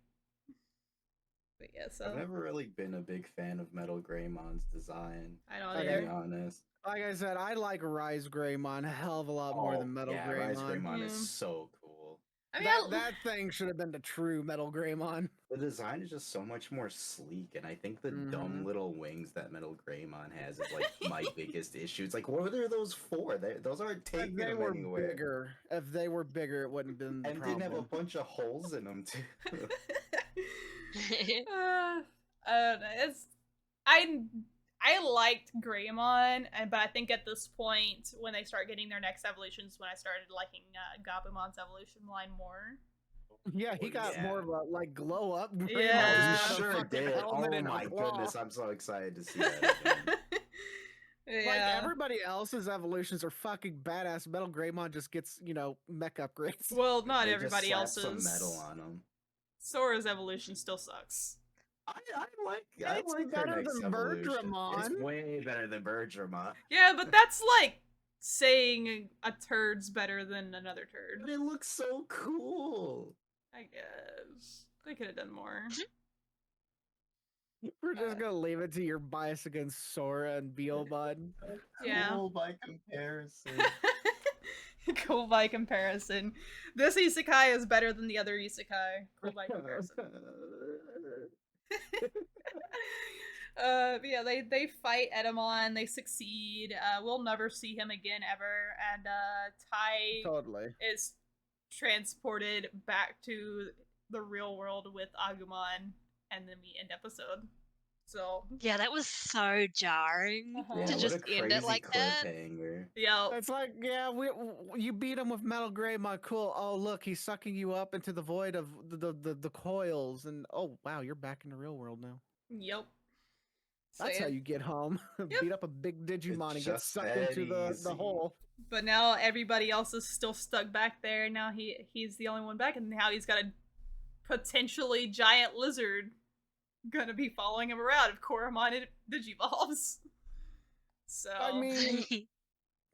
But yeah, so I've never really been a big fan of Metal Greymon's design. I don't to either. be honest. Like I said, I like Rise Greymon a hell of a lot more than Metal Greymon. Rise Greymon is so cool. I mean, that thing should have been the true Metal Greymon. The design is just so much more sleek, and I think the dumb little wings that Metal Greymon has is like my biggest issue. It's like, what are those for? Those aren't taking them anywhere. Bigger. If they were bigger, it wouldn't have been the problem. Didn't have a bunch of holes in them too. I liked Greymon, but I think at this point, when they start getting their next evolutions, when I started liking Gabumon's evolution line more. Yeah, he got more of a like glow up. Yeah, sure did. Oh my goodness, I'm so excited to see that. Yeah. Like everybody else's evolutions are fucking badass. Metal Greymon just gets, mech upgrades. Well, not everybody else's. Some metal on them. Sora's evolution still sucks. I like better than Birdramon. It's way better than Birdramon. Yeah, but that's like saying a turd's better than another turd. But it looks so cool. I guess they could have done more. We're just gonna leave it to your bias against Sora and Beelbud. Yeah. Cool by comparison. Cool by comparison. This isekai is better than the other isekai. Cool by comparison. Yeah, they fight Etamon, they succeed. We'll never see him again ever, and Tai is transported back to the real world with Agumon, and then we end episode. So yeah, that was so jarring to just end it like that. Yeah, it's like, yeah, you beat him with Metal Greymon, cool. Oh look, he's sucking you up into the void of the coils, and oh wow, you're back in the real world now. Yep. That's how you get home. Yep. Beat up a big Digimon and get sucked into the hole. But now everybody else is still stuck back there. Now he's the only one back, and now he's got a potentially giant lizard gonna be following him around if Koromon digivolves. So I mean,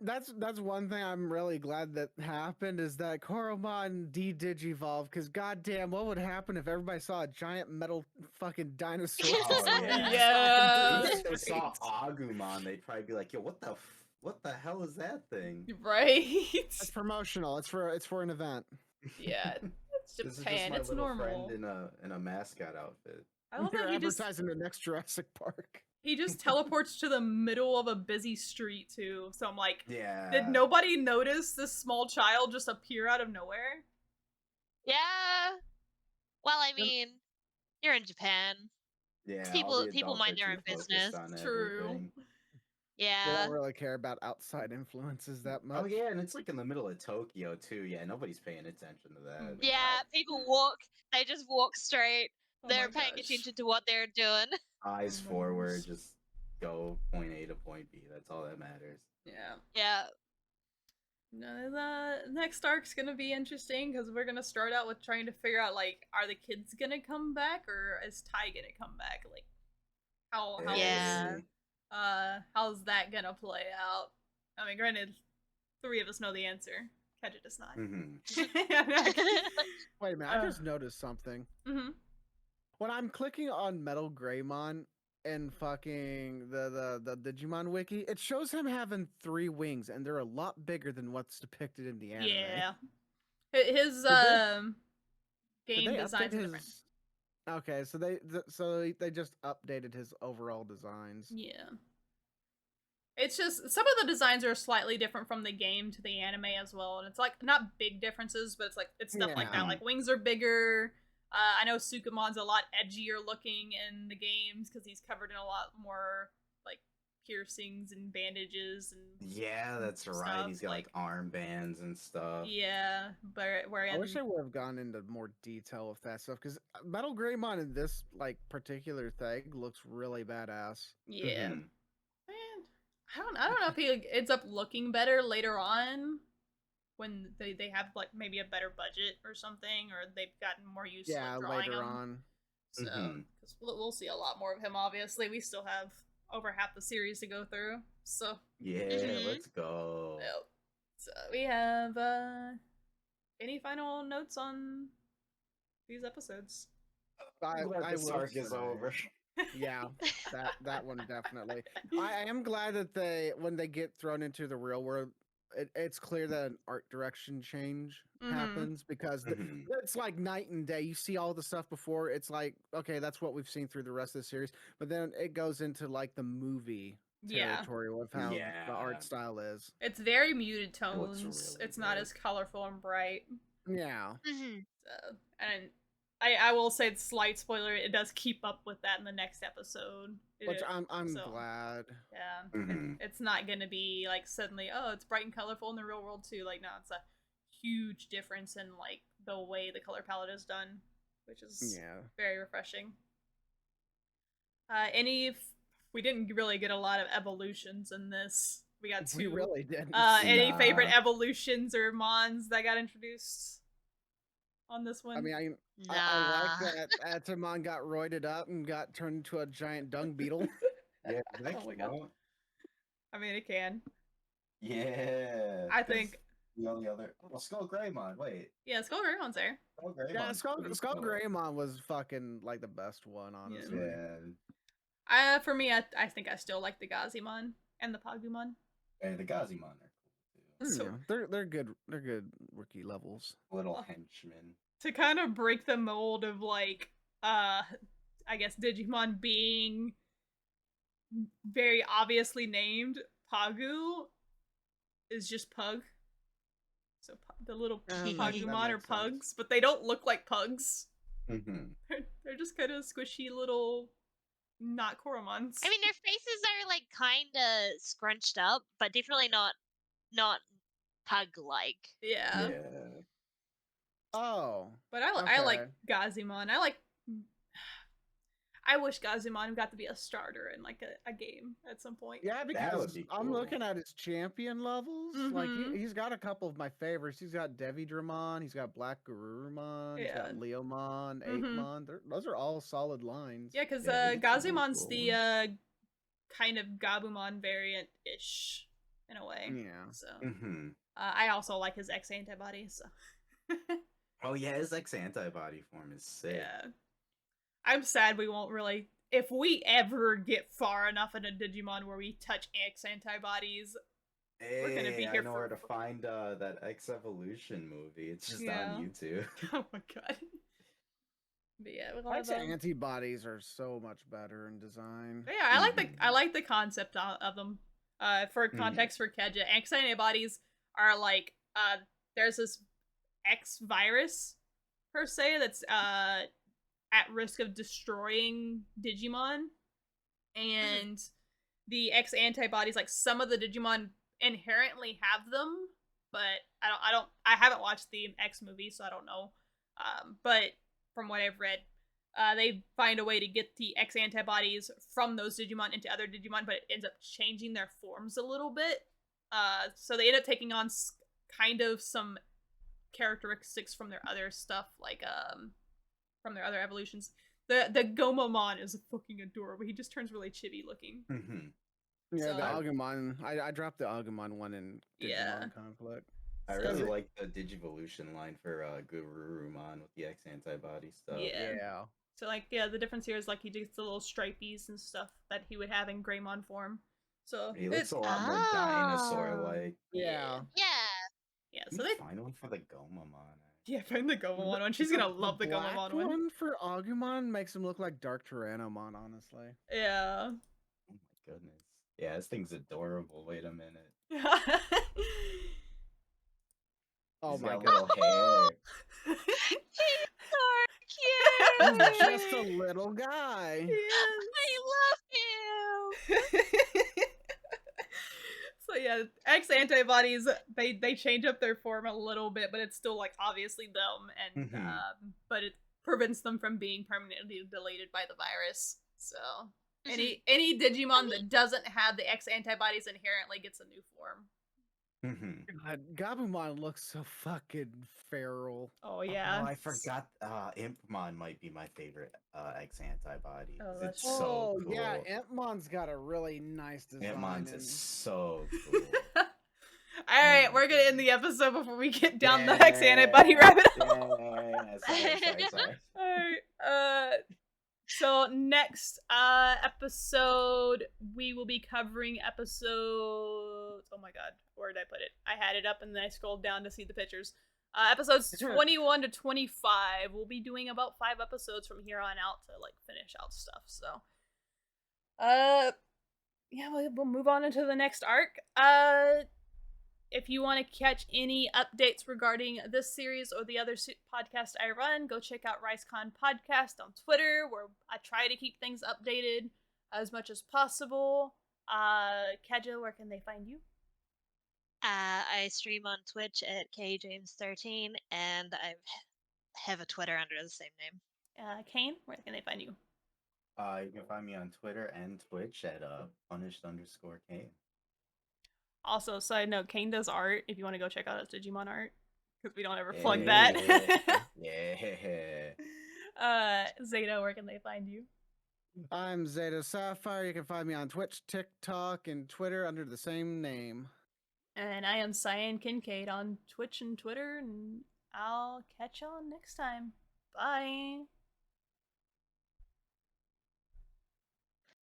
that's one thing I'm really glad that happened is that Koromon de-digivolved, because goddamn, what would happen if everybody saw a giant metal fucking dinosaur? Yeah. If they saw Agumon, they'd probably be like, "Yo, what the hell is that thing?" Right? It's promotional. It's for an event. Yeah, it's Japan. This is just my it's little normal. Friend in a mascot outfit. I love They're that he advertising the next Jurassic Park. He just teleports to the middle of a busy street too. So I'm like, yeah. Did nobody notice this small child just appear out of nowhere? Yeah. Well, I mean, you're in Japan. Yeah. People mind their own business. True. Everything. Yeah. They don't really care about outside influences that much. Oh yeah, and it's like in the middle of Tokyo too. Yeah, nobody's paying attention to that. Yeah, people walk. They just walk straight. They're paying attention to what they're doing. Eyes forward, just go point A to point B. That's all that matters. Yeah. Yeah. No, the next arc's gonna be interesting because we're gonna start out with trying to figure out like, are the kids gonna come back or is Tai gonna come back? Like, how's that gonna play out? I mean, granted, 3 of us know the answer. Keja does not. Wait a minute, I just noticed something. When I'm clicking on Metal Greymon and fucking the Digimon wiki, it shows him having 3 wings, and they're a lot bigger than what's depicted in the anime. Yeah. His game designs are different. Okay, so they just updated his overall designs. Yeah. It's just some of the designs are slightly different from the game to the anime as well, and it's like not big differences, but it's stuff like that. Yeah. Like wings are bigger. I know Sukumon's a lot edgier looking in the games because he's covered in a lot more like piercings and bandages and Yeah, that's right. stuff, He's got like armbands and stuff. yeah, but where I wish I would have gone into more detail with that stuff because Metal Greymon in this like particular thing looks really badass. yeah. Mhm. Man, I don't know if he ends up looking better later on when they have like maybe a better budget or something, or they've gotten more used to like, drawing later him. on. So, because we'll see a lot more of him. Obviously, we still have over half the series to go through. So yeah, let's go. Yep. So we have any final notes on these episodes? I this arc is over. Yeah, that one definitely. I am glad that when they get thrown into the real world, it's clear that an art direction change happens because it's like night and day. You see all the stuff before, it's like, okay, that's what we've seen through the rest of the series, but then it goes into like the movie territory of how the art style is. It's very muted tones. Really it's not as colorful and bright. Yeah. So, and I will say, slight spoiler, it does keep up with that in the next episode. Which I'm glad. Yeah. It's not gonna be like suddenly, oh, it's bright and colorful in the real world too. Like, no, it's a huge difference in like the way the color palette is done, which is very refreshing. We didn't really get a lot of evolutions in this. We got two. We really didn't. Any favorite evolutions or mons that got introduced on this one? I mean, I like that Etamon got roided up and got turned into a giant dung beetle. Yeah, oh my god. I mean, it can. Yeah. I think the only other Skull Greymon. Wait. Yeah, Skull Greymon's there. Skull Greymon was fucking like the best one, honestly. Yeah. For me, I think I still like the Gazimon and the Pagumon. And the Gazimon are cool too. So they're good. They're good rookie levels. Little henchmen. To kind of break the mold of like, I guess Digimon being very obviously named, Pagu is just pug. So the little Pagumon are pugs, sense. But they don't look like pugs. They're just kind of squishy little, not Koromons. I mean, their faces are like kind of scrunched up, but definitely not pug-like. Yeah. Oh. But I like Gazimon. I wish Gazimon got to be a starter in like a game at some point. Yeah, because I'm looking at his champion levels. Like he's got a couple of my favorites. He's got Devidramon, he's got Black Garurumon, he's got Leomon, Apemon. Those are all solid lines. Yeah, because Gazimon's the kind of Gabumon variant-ish in a way. Yeah. So I also like his X antibody. So. Oh yeah, his X antibody form is sick. Yeah. I'm sad we won't really. If we ever get far enough in a Digimon where we touch X antibodies, we're gonna be here. I know where to find that X Evolution movie. It's just on YouTube. Oh my god. But yeah, X antibodies are so much better in design. But yeah, I like the concept of them. For context for Keja, X antibodies are like there's this X virus per se that's at risk of destroying Digimon, and the X antibodies, like some of the Digimon inherently have them, but I haven't watched the X movie, so I don't know. But from what I've read, they find a way to get the X antibodies from those Digimon into other Digimon, but it ends up changing their forms a little bit. So they end up taking on kind of some characteristics from their other stuff, like from their other evolutions. The Gomamon is fucking adorable. He just turns really chibi looking. Yeah, so, the Agumon. I dropped the Agumon one in Digimon Conflict. I really like the Digivolution line for Garurumon with the X antibody stuff. Yeah. So like, the difference here is like he gets the little stripies and stuff that he would have in Greymon form. So he looks a lot more dinosaur-like. Yeah. Yeah. So they find one for the Gomamon. Yeah, find the Gomamon one. She's gonna love the black Gomamon one. one for Agumon makes him look like Dark Tyrannomon, honestly. Yeah. Oh my goodness. Yeah, this thing's adorable. Wait a minute. Oh He's my got god. little hair. He's so He's cute. just a little guy. I love him. So yeah, X antibodies they change up their form a little bit, but it's still like obviously them, and but it prevents them from being permanently deleted by the virus. So any Digimon that doesn't have the X antibodies inherently gets a new form. God, Gabumon looks so fucking feral. Oh yeah. Oh, I forgot. Impmon might be my favorite X antibody. Oh, It's that's so cool. Yeah, Impmon's got a really nice design. Impmon's is so cool. All right, we're gonna end the episode before we get down the X antibody rabbit hole. Sorry. All right. So next episode we will be covering episodes. Oh my god, where did I put it? I had it up and then I scrolled down to see the pictures. Episodes 21 to 25. We'll be doing about 5 episodes from here on out to like finish out stuff. So, yeah, we'll move on into the next arc. If you want to catch any updates regarding this series or the other podcast I run, go check out RiceCon Podcast on Twitter, where I try to keep things updated as much as possible. Keja, where can they find you? I stream on Twitch at KJames13, and I have a Twitter under the same name. Kain, where can they find you? You can find me on Twitter and Twitch at punished_Kain. Also, side note, Kain does art if you want to go check out his Digimon art, because we don't ever plug that. Yeah. Zeta, where can they find you? I'm Zeta Sapphire. You can find me on Twitch, TikTok, and Twitter under the same name. And I am Cyan Kincaid on Twitch and Twitter, and I'll catch y'all next time. Bye.